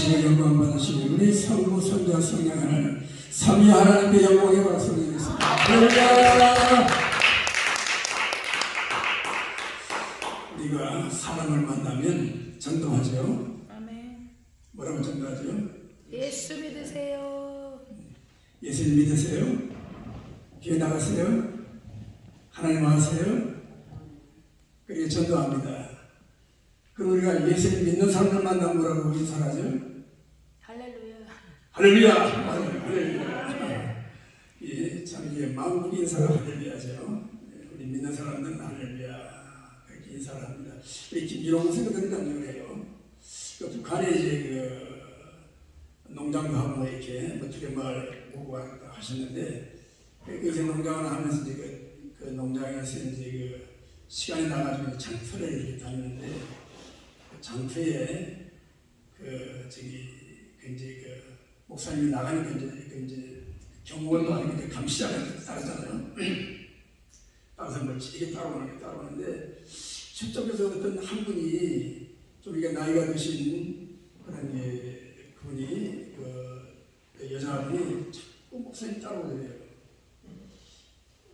받으시고 영광 받으시고 우리 성부 성자 성령 하나님 삼위 하나님께 영광의 박수를 드리겠습니다. 할렐루야. 우리가 사람을 만나면 전도하죠. 아멘. 뭐라고 전도하죠? 예수 믿으세요. 예수님 믿으세요? 교회 나가세요? 하나님 아세요? 그렇게 전도합니다. 그럼 우리가 예수님 믿는 사람을 만나면 뭐라고 인사하죠? 할렐루야. 할렐루야! 할렐루야! 예, 참 이게 마음속 인사가 할렐루야죠. 우리 믿는 사람들은 할렐루야 그렇게 인사를 합니다. 우리 김기롱 선생님들은 그래요. 북한에 이제 농장도 하고 이렇게 두레마을 오고 하셨는데 요새 농장을 하면서 이제 그 농장에서 이제 시간이 나가지고 장터를 이렇게 다니는데 그 장터에 이제 목사님이 나가니까 이제 경호원도 아니고 감시자가 따르잖아요. 따라서 멀찍이 따라오는데 저쪽에서 어떤 한 분이 좀 이게 나이가 드신 그런 그분이 그 여자분이 자꾸 목사님 따라오더래요.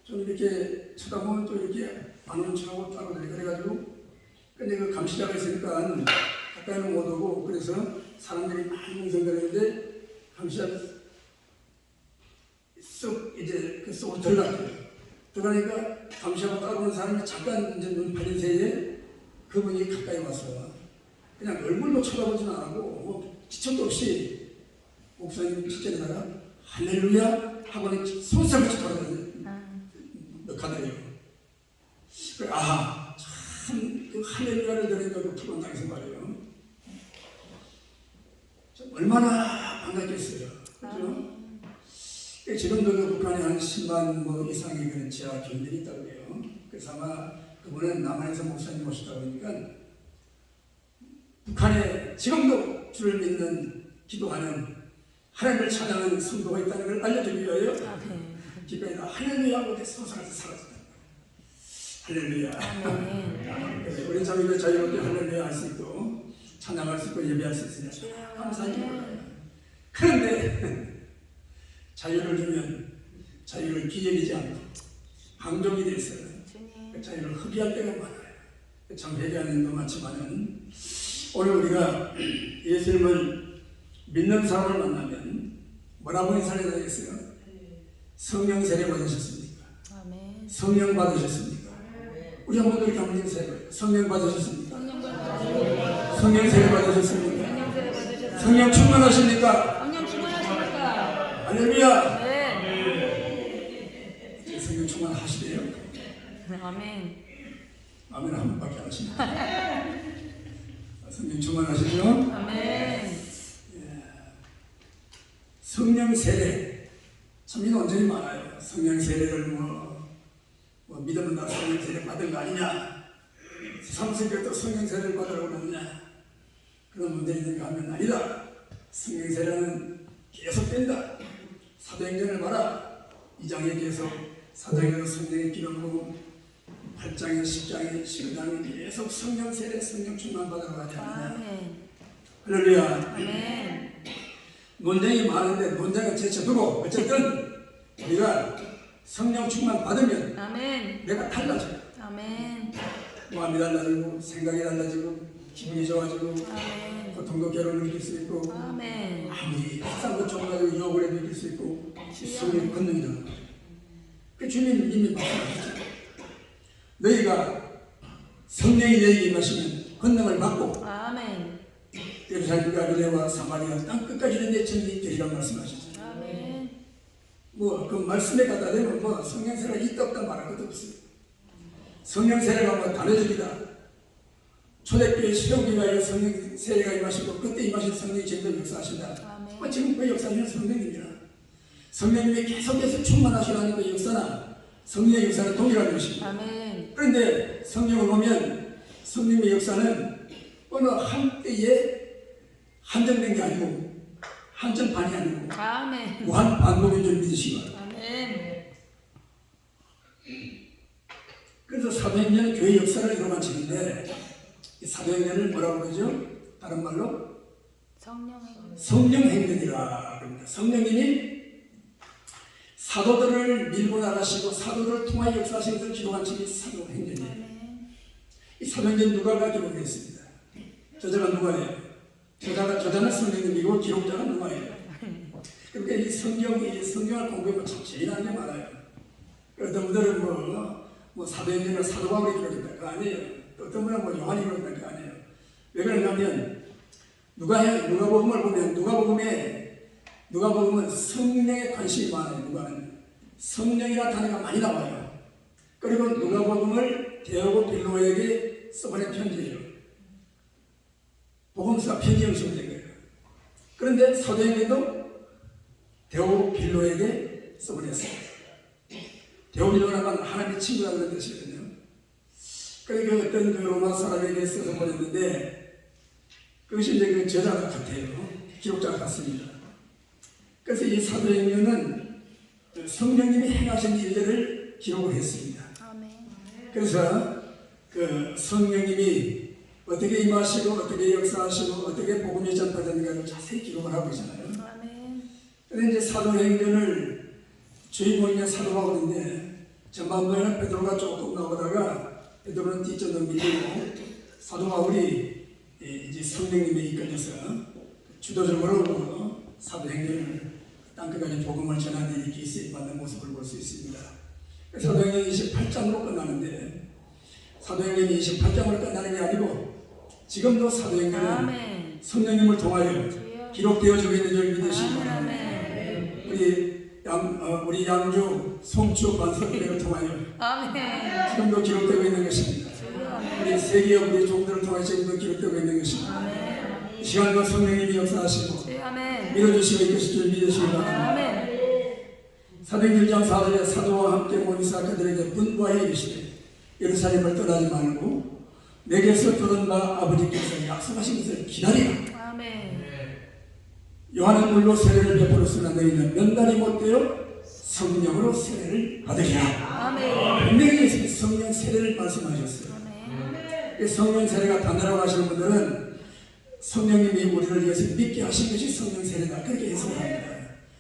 좀 이렇게 쳐다보면 또 이렇게 안 오는 척하고 따라오더래요. 그래가지고 근데 그 감시자가 있으니까 가까이는 못 오고 그래서 사람들이 많이 뭉성거리는데 감시자가 쏙 이제 그 속으로 들어갔대요. 들어가니까 감시자가 따라오는 사람이 잠깐 이제 눈 팔린 새에 그분이 가까이 와서 그냥 얼굴도 쳐다보지는 않고 뭐 지척도 없이 목사님 뒷자리다가 할렐루야 하고는 손살같이 걸어다녀요. 가더래요. 아하 참 그 할렐루야를 들으니까 그 기분 당해서 말이에요. 얼마나 반갑겠어요. 그죠? 지금도 그 북한에 한 10만 이상의 그런 지하 교인들이 있다고 해요. 그래서 아마 그분은 남한에서 목사님 모시다 보니까 북한에 지금도 주를 믿는 기도하는 하나님을 찬양하는 성도가 있다는 걸 알려주기 위하여 기도에다 할렐루야 하고 소설에서 사라졌다. 할렐루야. 우리 자기가 자유롭게 할렐루야 할 수 있고 찬양할 수 있고 예배할 수 있으니까 감사하기 바랍니다. 그런데 자유를 주면 자유를 기절이지 않고 방종이 돼서 그 자유를 흡의할 때가 많아요. 참 회개하는 일도 많지만은 오늘 우리가 예수님을 믿는 사람을 만나면 뭐라고 인사를 해야겠어요? 성령 세례 받으셨습니까? 아멘. 성령 받으셨습니까? 우리 한번 이렇게 한번 인사해봐요. 성령 받으셨습니까? 성령 세례 받으셨습니까? 성령 충만하십니까? 성령 충만하십니까? 할렐루야! 네. 성령 충만하시대요. 아멘. 아멘 한 번밖에 안 하십니다. 성령 충만하시죠? 아멘. 성령 세례 참 이 논쟁이 많아요. 성령 세례를 믿으면 나 성령 세례 받은 거 아니냐? 삼성교도 성령 세례를 받으라고 그러느냐? 그런 문제가 있는가 하면 아니다. 성령 세례는 계속된다. 사도행전을 봐라. 2장에 계속 4장에서 성령의 기름 부음 8장에 10장에 19장에 계속 성령 세례 성령 충만 받으라고 하지 않느냐? 할렐루야. 아멘. 논쟁이 많은데 논쟁을 제쳐두고 어쨌든 우리가 성령 충만 받으면 아멘. 내가 달라져요. 아멘. 마음이 달라지고 생각이 달라지고 기분이 좋아지고 아멘. 고통도 괴로움을 느낄 수 있고 아멘. 아무리 비싼 것 조금 가지고 유혹을 느낄 수 있고 성령의 권능이 되는 거예요. 그 주님 이미 말씀하셨죠. 너희가 성령이 너희에게 임하시면 권능을 받고 아멘. 예루살렘 갈릴레와 사마리아 땅 끝까지 내 전이 되리라고 말씀하셨죠. 아멘. 그 말씀에 갖다 대면 성령 세례가 있다 없다 말할 것도 없어요. 성령 세례가 단어적이다. 초대교회 세우기가 성령 세례가 임하시고 그때 임하신 성령이 지금도 역사하신다. 지금 그 역사하시는 성령입니다. 성령님이 계속해서 충만하시라는 그 역사나 성령의 역사는 동일한 것입니다. 아멘. 그런데 성령을 보면 성령의 역사는 어느 한때에 한정된 게 아니고 한정판이 아니고 아멘. 무한 반복인 줄 믿으시기 바랍니다. 아멘. 그래서 사도행전은 교회 역사를 이루어간 책인데 이 사도행전을 뭐라고 그러죠? 다른 말로 성령 행전. 성령 행전이라 그럽니다. 성령님이 사도들을 밀고 나가시고 사도들을 통하여 역사하신 것을 기록한 책이 사도행전이에요. 아멘. 이 사도행전 누가가 기록했습니다. 저자가 누가예요? 저자는 성령님이고 기록자가 누가예요? 그러니까 이 성경을 공부해보면 참 재미나는 게 많아요. 어떤 분들은 뭐 사도행전을 사도 바울이 기록했다. 그거 아니에요. 또 어떤 분은 뭐 요한이 기록했다. 그거 아니에요. 왜 그러냐면 누가복음은 성령에 관심이 많아요. 누가는 성령이라는 단어가 많이 나와요. 그리고 누가복음을 데오고 빌로에게 써보낸 편지예요. 복음서가 편지 형식으로 된 거예요. 그런데 사도행전도 데오고 빌로에게 써보냈어요. 데오고 빌로라는 건 하나님의 친구라는 뜻이거든요. 그러니까 어떤 그 로마 사람에게 써서 보냈는데 그것이 이제 그 저자가 같아요. 기록자가 같습니다. 그래서 이 사도행전은 성령님이 행하신 일들을 기록을 했습니다. 아멘. 그래서 그 성령님이 어떻게 임하시고 어떻게 역사하시고 어떻게 복음이 전파되는가를 자세히 기록을 하고 있잖아요. 아멘. 그런데 이제 사도행전을 주인공이 사도 바울인데 전반부에는 베드로가 조금 나오다가 베드로는 뒷전을 밀리고 사도 바울이 이제 성령님에 이끌려서 주도적으로 사도행전을 땅끝까지 복음을 전하는 일이 쓰임받는 모습을 볼 수 있습니다. 사도행전 28장으로 끝나는데 사도행전 28장으로 끝나는 게 아니고 지금도 사도행전은 아멘. 성령님을 통하여 주여. 기록되어지고 있는 줄 믿으시기 바랍니다. 아멘. 우리 양주 송추 반석교회를 통하여 아멘. 지금도 기록되고 있는 것입니다. 우리 세계의 우리 종들을 통해 지금도 기록되고 있는 것입니다. 아멘. 이 시간도 성령님이 역사하시고 아멘. 밀어주시고 이끄실 줄 믿으시기 바랍니다. 아멘. 사도행전 1장 4절에 사도와 함께 모이사 그들에게 분부하여 이르시되 예루살렘을 떠나지 말고 내게서 들은 바 아버지께서 약속하신 것을 기다리라. 아멘. 요한은 물로 세례를 베풀었으나 너희는 몇 날이 못되어 성령으로 세례를 받으리라. 아멘. 분명히 성령 세례를 말씀하셨어요. 아멘. 성령 세례가 단다라고 하시는 분들은 성령님이 우리를 위해서 믿게 하신 것이 성령 세례다. 그렇게 해석을 합니다.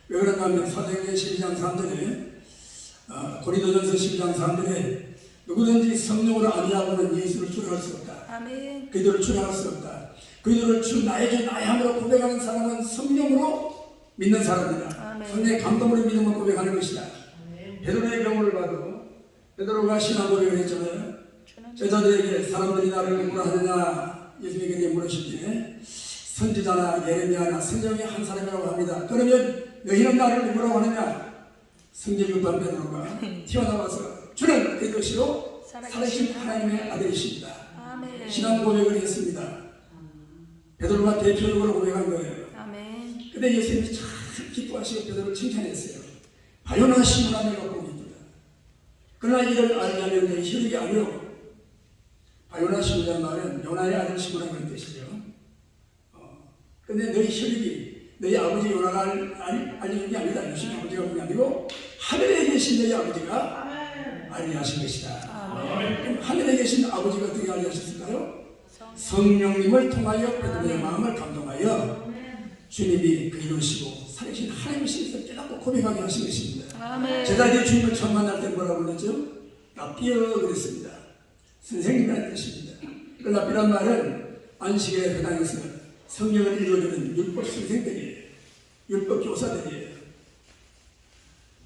왜 그런가 하면 사도행전 12장 3절에 고린도전서 12장 3절에 누구든지 성령으로 아니하고는 예수를 주장할 수 없다. 아멘. 그들을 주장할 수 없다. 그들을 주 나의 주 나의 함으로 고백하는 사람은 성령으로 믿는 사람이다. 아멘. 성령의 감동으로 믿음을 고백하는 것이다. 베드로의 경우를 봐도 베드로가 신앙 고백을 했잖아요. 제자들에게 사람들이 나를 누구라 하느냐 예수님에게 물으실 때 선지자나 예레미야나 성경의 한 사람이라고 합니다. 그러면 너희는 나를 누구라고 하느냐? 성질 급한 베드로가 튀어나와서 주는 그 것이로 살아계신 하나님의 아들이십니다. 아멘. 신앙 고백을 했습니다. 베드로가 대표적으로 고백한 거예요. 아멘. 근데 예수님이 참 기뻐하시고 베드로를 칭찬했어요. 바요나심을 하며 봅니다. 그러나 이를 알려면 내 혈육이 아니오. 바요나심이라는 말은 요나의 아들 시므라는 뜻이죠. 근데 너희 혈육이 너희 아버지 요나가 알리는 게 아니다. 예수님 아버지가 그게 아니고 하늘에 계신 너희 아버지가 알리하신 것이다. 그럼 하늘에 계신 아버지가 어떻게 알리하셨을까요? 성령님을 통하여 베드로의 마음을 감동하여 주님이 그 이루시고 살아계신 하나님이신 것을 깨닫고 고백하게 하신 것입니다. 아멘. 제자들이 주님을 처음 만날 때 뭐라고 그랬죠? 라삐어 그랬습니다. 선생님이라는 뜻입니다. 그 라삐란 말은 안식일에 회당에서 성령을 읽어주는 율법 선생들이에요. 율법 교사들이에요.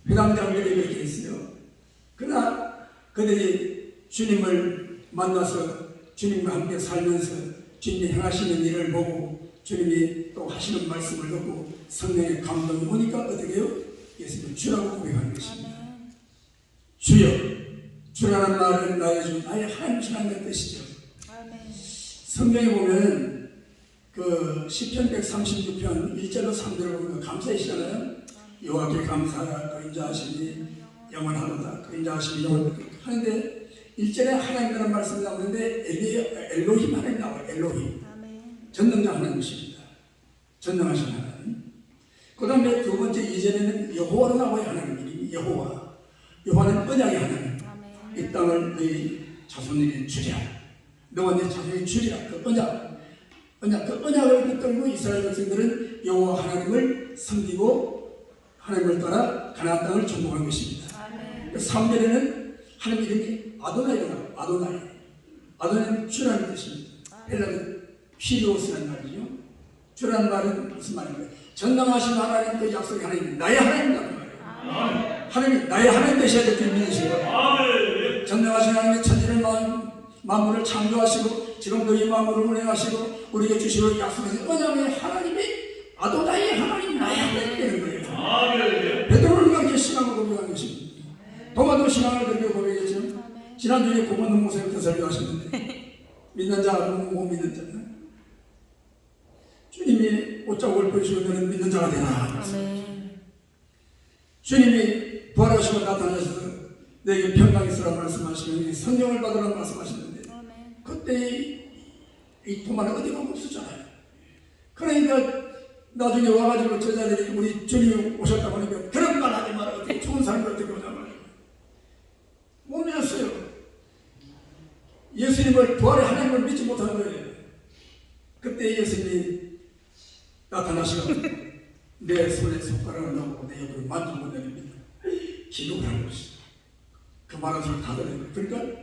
회당장들이 그렇게 했어요. 그러나 그들이 주님을 만나서 주님과 함께 살면서 주님이 행하시는 일을 보고 주님이 또 하시는 말씀을 듣고 성령의 감동이 오니까 어떻게 해요? 예수님을 주라고 고백하는 것입니다. 주여, 주라는 말은 나의 주, 나의 하나님이라는 뜻이죠. 아멘. 성경에 보면 그 시편 136편 1절로 3절을 보면 감사이시잖아요. 여호와께 감사하라 그 인자하심이 영원하도다. 그 인자하심이 영원하도다. 하는데 1절에 하나님이라는 말씀이 나오는데 엘로힘 하나님 나와요. 엘로힘. 전능자 하나님이십니다. 전능하신 하나님. 그 다음에 두 번째 2절에는 여호와로 나와요. 하나님 이름이 여호와. 여호와는 언약의 하나님. 이 땅을 너희 자손에게 주리라. 너와 내 자손에게 주리라. 그 언약. 언약, 그 언약을 붙들고 이스라엘 백성들은 여호와 하나님을 섬기고 하나님을 따라 가나안 땅을 정복한 것입니다. 아멘. 그 3절에는 하나님 이름이 아도나이가 나와요. 아도나이. 아도나이는 주라는 뜻입니다. 헬라는 휘리오스라는 말이죠. 주라는 말은 무슨 말인가요? 전능하신 하나님 그 약속의 하나님, 나의 하나님이라는 말이에요. 하나님이 나의 하나님 되셔야 될 줄 믿으신 거예요. 전능하신 하나님의 천지를 만물을 창조하시고 지금도 이 만물을 운행하시고 우리에게 주시고 약속하신 언약의 하나님이 아도나이의 하나님, 나의 하나님 되는 거예요. 베드로는 그렇게 신앙을 고백한 것입니다. 도마도 신앙을 그렇게 고백했죠. 지난주에 고만동 목사님부터 설교하셨는데 믿는 자가 못 믿는 자는 주님이 옷자고 얽혀주시고 너는 믿는 자가 되라. 주님이 부활하시고 나타나셔서 너에게 평강이 있으라 말씀하시고 성령을 받으라 말씀하시는데 그때 이 도마는 어디가 없었잖아요. 그러니까 나중에 와가지고 제자들이 우리 주님이 오셨다고 하니까 그런 말 하지 마라. 어떻게 좋은 사람이 어떻게 오냐 말이에요. 못 믿었어요. 예수님을 부활의 하나님을 믿지 못하는 거예요. 그때 예수님이 나타나시고 내 손에 손가락을 넣고 내 옆으로 만지고 내립니다. 기도를 하는 것이죠. 그 말한 소리 다 들어요. 그러니까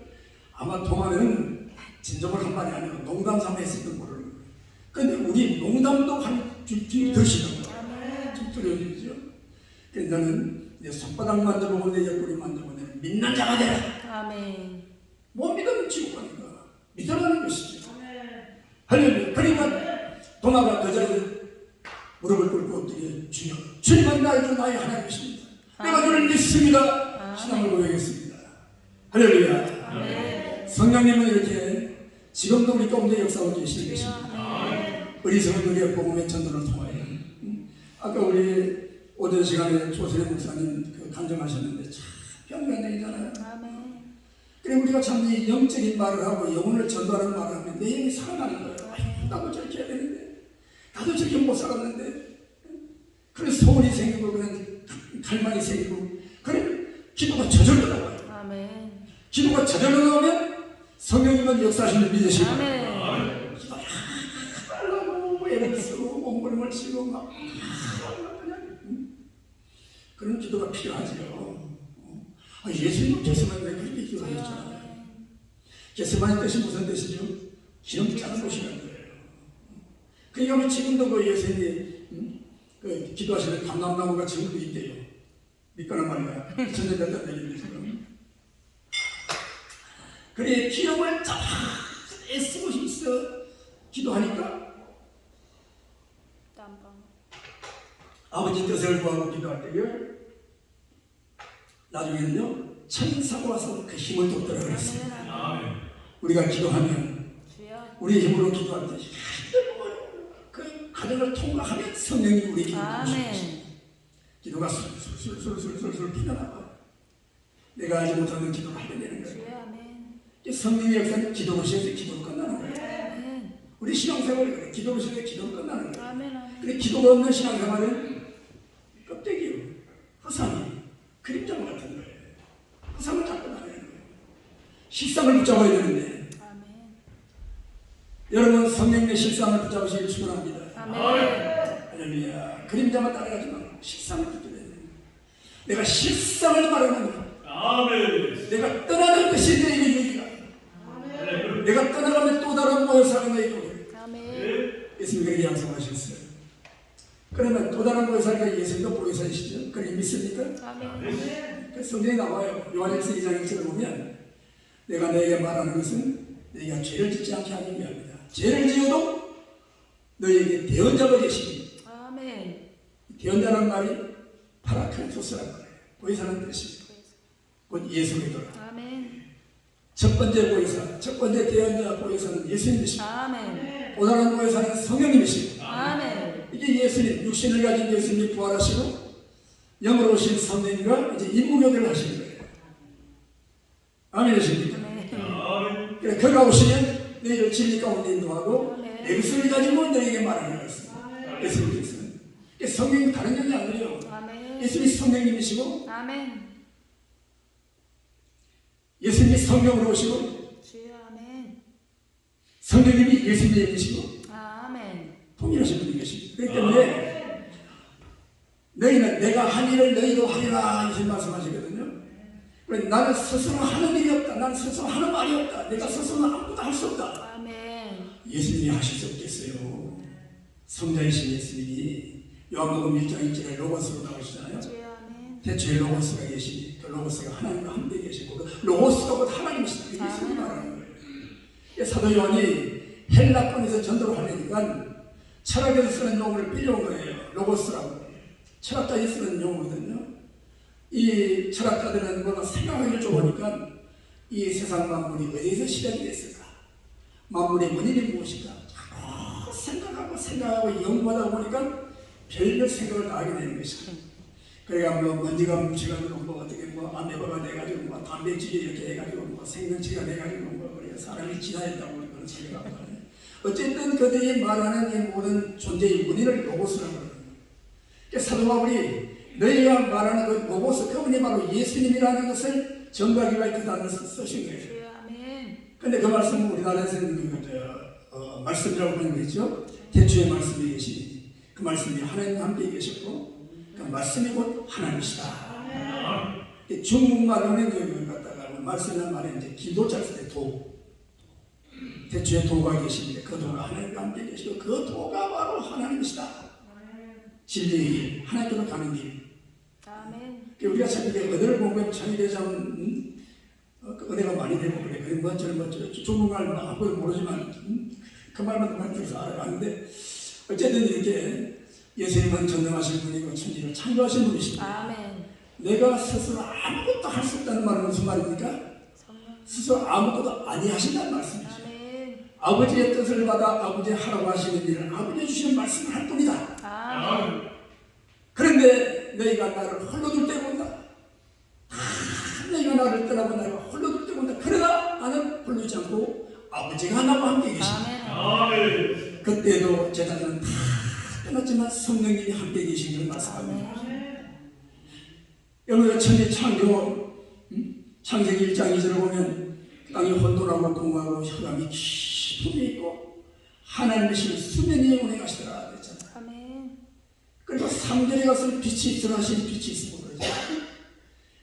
아마 도마는 진정을 한 말이 아니고 농담 삼아 했을지도 모르는 거예요. 그런데 우리 농담도 한 줄줄 드시는 거예요. 좀 두려운 일이죠. 그래서 나는 내 손바닥 만져보고 내 옆구리 만져보고 내 믿는 자가 되라. 아멘. 못 믿으면 지옥 가니까 믿으라는 것이죠. 할렐루야. 그러니까 도마가 그 자리에 무릎을 꿇고 엎드려 주여 주님은 나의 주 나의 하나님이십니다. 내가 주를 믿습니다. 신앙을 고백했습니다. 할렐루야. 성령님은 이렇게 지금도 우리 가운데 역사하고 계시는 것입니다. 어리석은 우리의 복음의 전도를 통하여 아까 우리 오전 시간에 조선의 목사님 그 간증하셨는데 참 평면적이잖아요. 그리고 우리가 참 이 영적인 말을 하고 영혼을 전도하는 말을 하면 내 영이 살아나는 거예요. 나도 저렇게 해야 되는데 나도 저렇게 못 살았는데 그런 소원이 생기고 그런 갈망이 생기고 그런 기도가 저절로 나와요. 기도가 저절로 나오면 성령님은 역사하시는 믿으시고 기도를 하려고 애를 쓰고 몸부림을 치고 막 그런 기도가 필요하지요. 예수님은 겟세마네 그렇게 기도하셨잖아요. 겟세마네 뜻이 무슨 뜻이죠? 기름 짜는 곳이라는 거예요. 그러니까 지금도 그 예수님이 그 기도하시는 감람나무가 지금도 있대요. 믿거나 말이야. 천년됐다는 얘기입니다. 그래 기름을 쫙 애쓰고 있어 기도하니까 아버지 뜻을 구하고 기도할 때요 나중에는요 천사가 와서 그 힘을 돋더라 그랬습니다. 우리가 기도하면 우리의 힘으로 기도할 때 그 과정을 통과하면 성령이 우리 기도를 도와주십니다. 기도가 술술술술술 풀려나고 내가 알지 못하는 기도를 하게 되는 거예요. 성령의 역사는 기도로 시작해서 기도로 끝나는 거예요. 우리 신앙생활이 그래. 기도로 시작해서 기도로 끝나는 거예요. 근데 기도가 없는 신앙생활은 껍데기요. 허상이 그림자와 같은 거예요. 허상을 잡고 다니는 거예요. 식상을 붙잡아야 되는데 여러분 성령의 식상을 붙잡으시길 축원합니다. 할렐루야. 그림자만 따라가지 말고 식상을 붙잡아야 돼요. 내가 식상을 바라는 거예요. 내가 떠나는 것이 내게 유익이다. 내가 떠나가면 또 다른 모여 사는 거예요. 예수님이 그렇게 약속하셨어요. 그러면 또 다른 모여 사는 게 예수님도 보혜사이시죠? 그렇게 믿습니까? 그 성경에 나와요. 요한일서 2장 1절을 보면 내가 너에게 말하는 것은 너희가 죄를 짓지 않게 하기 위함이다. 죄를 지어도 너희에게 대언자가 계시니 대언자라는 말이 파라클토스라는 거예요. 보혜사라는 뜻이에요. 곧 예수의 도라. 첫 번째 보혜사, 첫 번째 대언자 보혜사는 예수님이십니다. 또 다른 보혜사는 성령님이십니다. 이게 예수님, 육신을 가진 예수님이 부활하시고 영으로 오신 성령님과 이제 임무교대를 하시는 거예요. 아멘이십니까? 그래, 그가 오시면 너희를 진리 가운데 인도하고 내 것을 가지고 너희에게 말하는 것입니다. 예수님께서는. 성령님 다른 점이 아니에요. 예수님이 성령님이시고 예수님이 성령으로 오시고 성령님이 예수님이시고 너희는 내가 한 일을 너희도 하리라 이렇게 말씀하시거든요. 그래서 나는 스스로 하는 일이 없다. 나는 스스로 하는 말이 없다. 내가 스스로는 아무것도 할 수 없다. 아멘. 예수님이 하실 수 없겠어요. 성자이신 예수님이 요한복음 1장 1절에 로고스로 나오시잖아요. 아멘. 대초에 로고스가 계시니 그 로고스가 하나님과 함께 계시고 그 로고스가 곧 하나님이시다. 예수님이 말하는 거예요. 사도 요한이 헬라권에서 전도를 하려니까 철학에서 쓰는 용어를 빌려온 거예요. 로고스라고. 철학자에 쓰는 용어거든요. 이 철학자들은 뭐가 생각하기를 좋으니까 이 세상 만물이 어디에서 시작이 됐을까? 만물의 원인이 무엇인가? 생각하고 연구하다 보니까 별별 생각을 다 하게 되는 것이죠. 그러니까 뭐 먼지가 뭉쳐가지고 뭐 어떻게 뭐 아메바가 돼가지고 뭐 단백질이 이렇게 해가지고 뭐 생명체가 돼가지고 뭐 그래 사람이 진화했다고 그런 소리가 나요. 어쨌든 그들이 말하는 이 모든 존재의 원인을 로고스라고 합니다. 사도 바울이 너희가 말하는 그 로고스 그분이 바로 예수님이라는 것을 정박이가 그 단어를 쓰신 거예요. 근데 그 말씀은 우리나라에서는 말씀이라고 하는 거죠. 대초의 말씀이 계시니 그 말씀이 하나님 함께 계셨고 그 말씀이 곧 하나님이시다. 중국말로는 그 갖다가 말씀이라는 말은 이제 기도자 쓸 때 도. 대초에 도가 계시는데 그 도가 하나님과 함께 계시고 그 도가 바로 하나님이시다. 진리의 길, 하나님께로 가는 길. 아멘. 우리가 참 이게 은혜를 공부하면 참 이게 참 은혜가 많이 되고 그래. 그게 뭐처럼 중국말 아무것도 모르지만 그 말만 많이 들어서 알아가는데 어쨌든 이렇게 예수님은 전능하신 분이고 천지를 창조하신 분이십니다. 아멘. 내가 스스로 아무것도 할 수 없다는 말은 무슨 말입니까? 스스로 아무것도 아니하신다는 말씀이죠. 아멘. 아버지의 뜻을 받아 아버지 하라고 하시는 일을 아버지 주시는 말씀을 할 뿐이다. 아멘. 그런데 너희가 나를 홀로둘 때 본다. 너희가 나를 떠나고 나를 홀로둘 때 본다. 그러나 나는 홀로지 않고 아버지가 나와 함께 계신다. 그때도 제자들은 다 떠났지만 성령님이 함께 계신 걸 말씀합니다. 여러분 천지 창세기 1장 2절을 보면 땅이 혼돈하고 공허하고 흑암이 깊음이 있고 하나님이신 수면이 운행하시더라 그랬잖아요. 아멘. 그리고 3절에 가서 빛이 있으라 하시니 빛이 있으고 그러죠.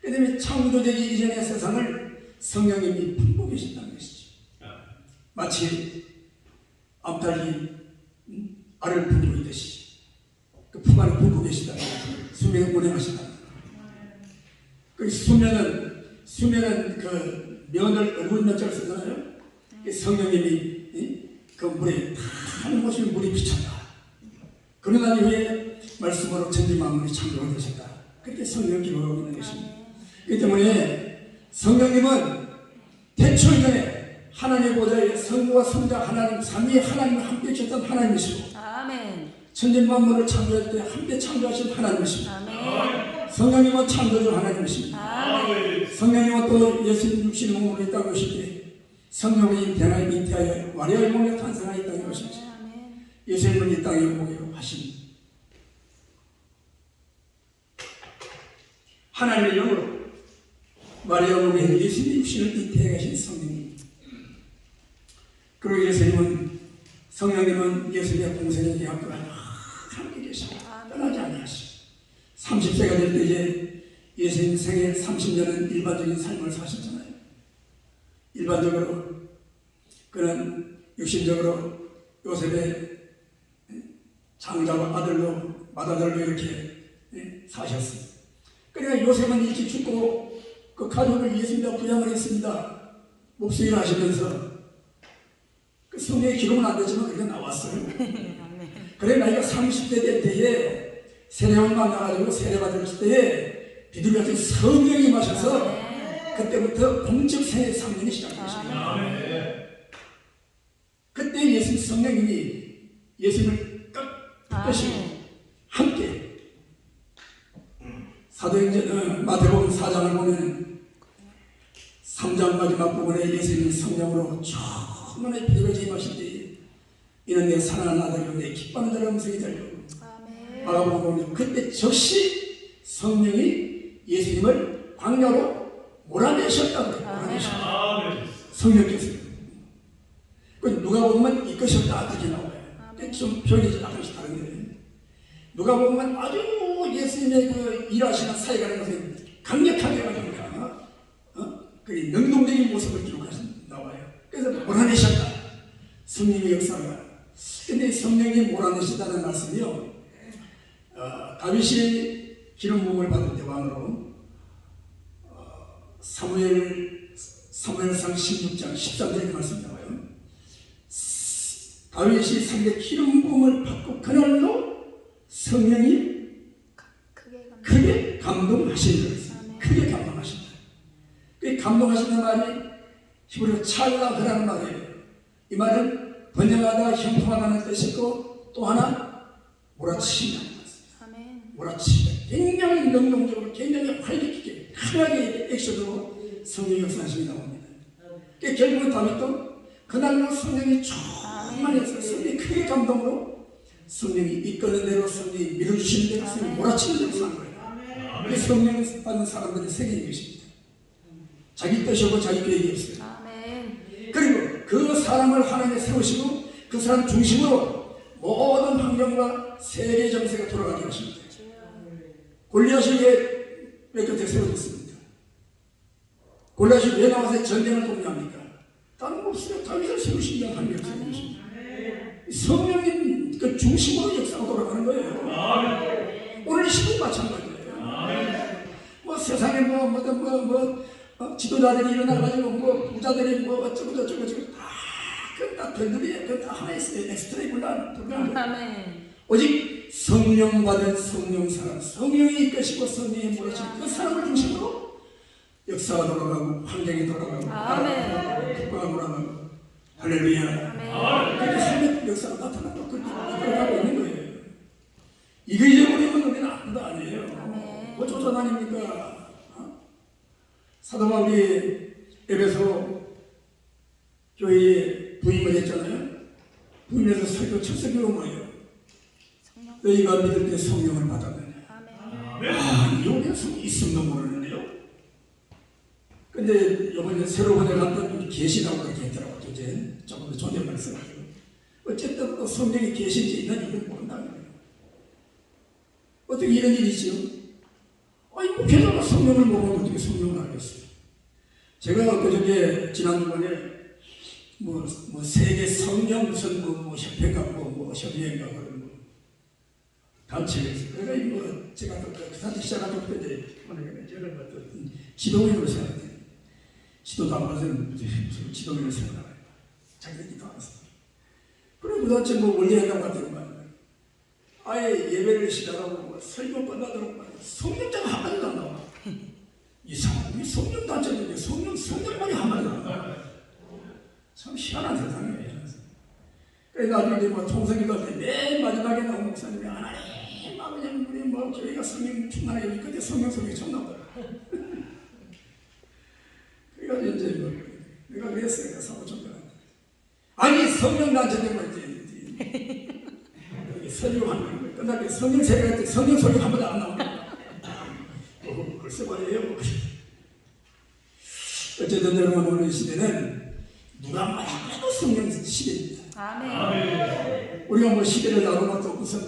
그 다음에 창조되기 이전의 세상을 성령님이 품고 계신다는 것이죠. 마치 암탉이 알을 품고 있듯이 그 품 안에 품고 계시다는 거죠. 수면을 운행하신다는 거죠. 그 수면은 그 면을 얼굴 면자를 쓰잖아요. 성령님이 그 물에 한 곳이 물이 비쳤다. 그러나 이후에 말씀으로 천지 만물이 창조가 되셨다. 그때 성령 기록하고 있는 것입니다. 그렇기 때문에 성령님은 태초 이전에 하나님의 보좌에 성부와 성자 하나님 삼위 하나님과 함께 계셨던 하나님이시고 아멘. 천지 만물을 창조할 때 함께 창조하신 하나님이십니다. 아멘. 성령님은 창조주 하나님이십니다. 아멘. 성령님은 또 예수님 육신의 몸으로 이 땅에 오실 때 성령이 변화에 잉태하여 마리아의 몸에 탄생하여 이 땅에 오십니다. 아멘. 예수님은 이 땅에 오게 하신 하나님의 영으로 마리아 몸에 예수님의 육신을 잉태해 가신 성령님. 그리고 성령님은 예수님의 공생의 계약과 함께 계십니다. 떠나지 아니하시고 30세가 될 때 이제 예수님 생애 30년은 일반적인 삶을 사셨잖아요. 일반적으로 그는 육신적으로 요셉의 장자와 아들로 맏아들로 이렇게 사셨어요. 그러니까 요셉은 일찍 죽고 그 가족을 예수님과 부양을 했습니다. 목수일을 하시면서 그 성경에 기록은 안 되지만 그게 나왔어요. 그래 나이가 30대 될 때에 세례원 만나가지고 세례받을 때에 비둘기같은 성령이 마셔서 그때부터 공적 생애 3년이 시작됐습니다. 그때 예수님 성령님이 예수님을 끝까지 함께 사도행전 마태복음 4장을 보면 3장 마지막 부분에 예수님이 성령으로 충만히 비둘기같이 임하실 때 이는 내 사랑하는 아들이요 내 기뻐하는 자의 음성이 들리고 마가복음 보면 그때 즉시 성령이 예수님을 광야로 몰아내셨다고 해요. 몰아내셨다. 성령께서. 누가 보면 이끄셨다 그렇게 나와요. 좀 표현이 약간씩 다른데 누가 보면 아주 또 예수님의 그 일하시는 사역하는 것은 강력하게 말입니다. 그 능동적인 모습을 나와요. 그래서 몰아내셨다. 성령의 역사가. 근데 성령이 몰아내셨다는 말씀이요. 다윗이 기름 부음을 받을 때 왕으로 사무엘상 16장 13절에 말씀 나와요. 다윗이 상대 기름 부음을 받고 그날로 성령이 크게 감동하신 거였어요. 크게 감동하신다. 그 감동하시는 말이 히브리어 찰나그라는 말이에요. 이 말은 번영하다 형통하다는 뜻이고 또 하나 몰아치신다는 말이에요. 몰아치신다. 굉장히 능동적으로 굉장히 활기있게 강하게 액션으로 성령의 역사하심이 나옵니다. 결국은 다윗도 그날로 성령이 충만해서 성령이 크게 감동으로 성령이 이끄는 대로 성령이 밀어주시는 대로 성령이 몰아치는 대로 사는 거예요. 그게 성령을 받는 사람들의 세계인 것입니다. 자기 뜻이 없고 자기 계획이 없어요. 그리고 그 사람을 하나님에 세우시고 그 사람 중심으로 모든 환경과 세계 정세가 돌아가게 하십니다. 골리앗이 왜 곁에 세워졌습니다? 골리앗이 왜 나와서 전쟁을 독려합니까? 다른 거 없어요. 다윗을 세우신 게 하나님이 세우십니다. 성령님 그 중심으로 역사가 돌아가는 거예요. 오늘 시도 마찬가지예요. 뭐 세상에 지도자들이 일어나가지고 부자들이 어쩌고 다 별들이 다 하나의 엑스트라이블라 불가한 오직 성령 받은 성령 사람, 성령이 이끄시고 성령이 몰아치는 그 사람을 중심으로 역사가 돌아가고 환경이 돌아가고 국가가 돌아가고 할렐루야. 그렇게 삶의 역사가 나타나고 그렇게 돌아가고 있는 거예요. 이거 잊어버리면 우리는 아무도 아니에요. 뭐 조선 아닙니까? 사도 바울이 에베소 교회에 부임을 했잖아요. 부임해서 설교 첫 설교가 뭐예요? 너희가 믿을 때 성령을 받았느냐. 여기서 있음도 모르는데요. 근데 이번에 새로 번역한 계시라고 그렇게 했더라고요. 이제 조금 더 존댓말 써가지고 어쨌든 또 성령이 계신지 있는지 모른다는 거예요. 어떻게 이런 일이 있죠? 목회자가 성령을 모르면 어떻게 성령을 알겠어요? 제가 그저께 지난주번에 세계 성령 무슨 협회가 협의회인가 그런 단체가 있어요. 그러니까 제가 그 단체 시작하고 그때 저를 어떤 지도인으로 생각해요. 지도도 안 받은 무슨 지도인으로 생각해요. 자기들끼리 안 했어요. 그리고 그 단체 원리 행동 같은 거 아예 예배를 시작하고 설교 끝나도록 성령자가 한마디도 안 나와. 이상한 성령 단체인데 성령만이 한마디도 안 나와. 참 희한한 세상이에요. 그래서 나중에 통성기도 할 때 맨 마지막에 나온 목사님이 하나님 아버지 우리 교회가 성령 충만하게 그때 성령이 처음 나오더라. 그래가지고 이제 내가 그랬어요. 사무총장. 아니 성령 단체는 설교하는 거예요. 끝날 때 성령 세례할 때 성령 소리가 한 번도 안 나옵니다. 글쎄 말이에요. 어쨌든 여러분 오늘 시대는 누가 말해도 성령 시대입니다. 아멘. 우리가 시대를 나누면 또 무슨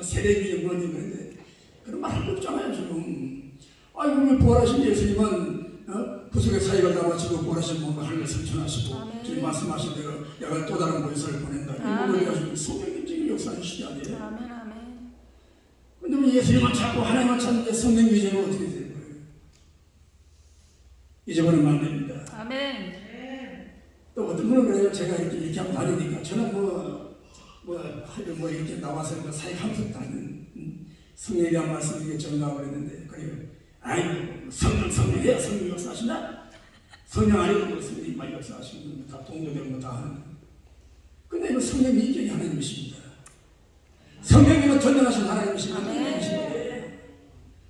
세례비 뭐니 그런데 그런 말 할 거 없잖아요 지금. 아이고 부활하신 예수님은 구속의 사역을 다 마치고 부활하신 몸과 하늘을 승천하시고 지금 말씀하신 대로 내가 또 다른 보혜사를 보낸다. 이걸 가지고 성령님적인 역사하는 시대 아니에요? 근데 예수님만 찾고 하나님만 찾는데 성령 위제는 어떻게 되는 거예요? 잊어버리면 안 됩니다. 아멘. 또 어떤 분은 그래요. 제가 이렇게 하면 다르니까 저는 이렇게 나와서 사역하면서 다니는 성령에 대한 말씀 이게 전가하고 그랬는데 아이고 성령이야 성령 역사하신다? 성령 아니고 성령이 많이 역사하시는 다 동료되는 거 다 하는. 근데 이거 성령이 인격이 하나님이십니다. 성령님은 전능하신 하나님이십니다.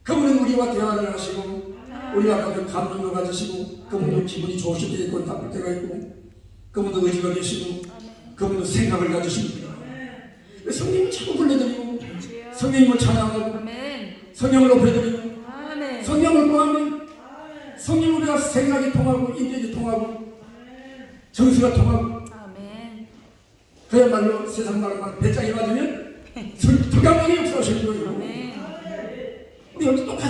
그분은 우리와 대화를 하시고 우리와 같은 감동을 가지시고 그분도 기분이 좋으실 때 있고 나쁠 때가 있고 그분도 의지가 계시고 그분도 생각을 가지십니다. 성령을 자꾸 불러드리고 성령님을 찬양하고 성령을 높여드리고 성령을 구하면 성령 우리가 생각이 통하고 인격이 통하고 정수가 통하고 그야말로 세상 말로 배짱이 맞으면 불가능하게 역사하실 거예요.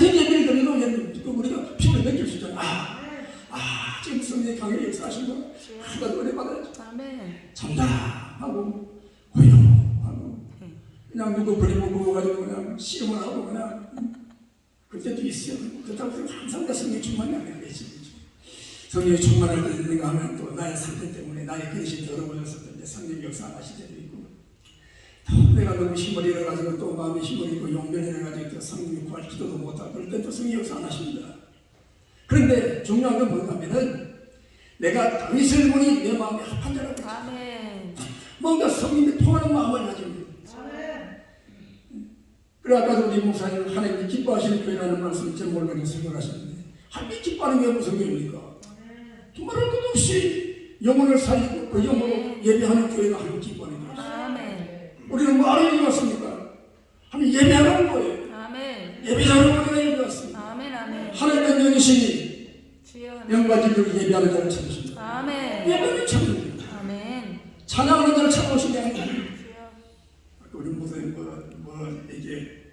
같은 예배를 드려도 우리가 피를 느낄 수 있잖아. 지금 성령의 강력히 역사하신 거 하나가 은혜 받아야죠. 정답하고 고요하고 그냥 누구 버리고 먹어가지고 그냥 씨름을 하고 그냥 그때도 있어요. 그렇다고 항상 다 성령이 충만이 안 되는 거지. 성령이 충만할 때 있는가 하면 또 나의 상태 때문에 나의 그릇이 더러워져서 이제 성령이 역사하실 때도 있고 또 내가 너무 힘을 잃어가지고 또 마음에 힘을 잃고 용변을 잃어가지고 또 성령이 구할 기도도 못하고 그럴 때 또 성령이 역사 안 하십니다. 그런데 중요한 건 뭔가 하면은 내가 다윗을 보니 내 마음이 합한 자라고 뭔가 성령이 통하는 마음을 가지고 그래 아까도 우리 목사님 하나님이 기뻐하시는 교회라는 말씀을 제목을 가지고 설명하셨는데 하나님이 기뻐하는 게 무슨 교회입니까? 두말할 것도 없이 영혼을 살리고 그 영혼을 예배하는 교회가 하나님 기뻐하는 교회입니다. 우리는 뭐 하러 여기 왔습니까? 하나님 예배하는 거예요. 예배자로 우리가 여기 왔습니다. 하나님은 영이시니 영과 진리로 예배하는 자를 찾으십니다. 예배를 찾는 거예요. 찬양하는 자를 찾아오신 게 아니에요. 우리 목사님 이게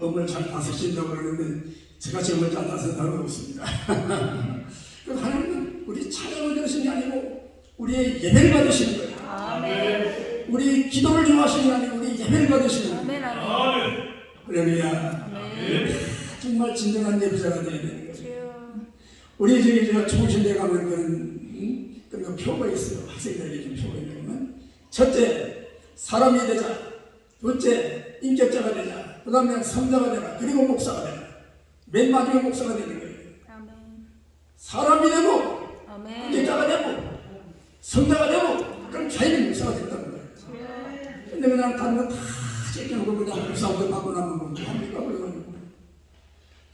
음을 잘 다스신다고 그러는데 제가 음을 잘 다스린다고 없습니다. 하나님은 우리 찬양을 들으시는 게 아니고 우리의 예배를 받으시는 거예요. 우리 기도를 좋아하시는 게 아니고 우리 예배를 받으시는 거예요. 할렐루야. 정말 진정한 예배자가 되어야 되는 거예요. 우리 저기 제가 좋으신 데 가면 그런 표가 있어요. 학생들에게 좀 표가 있는 첫째, 사람이 되자. 둘째, 인격자가 되자. 그 다음에 성자가 되라. 그리고 목사가 되라. 맨 마지막에 목사가 되는 거예요. 사람이 되고, 인격자가 되고, 성자가 되고, 그럼 자연히 목사가 된다는 거예요. 근데 그냥 다른 거 다 제껴놓고 그냥 목사부터 받고 나면 뭐 합니까? 그래가지고.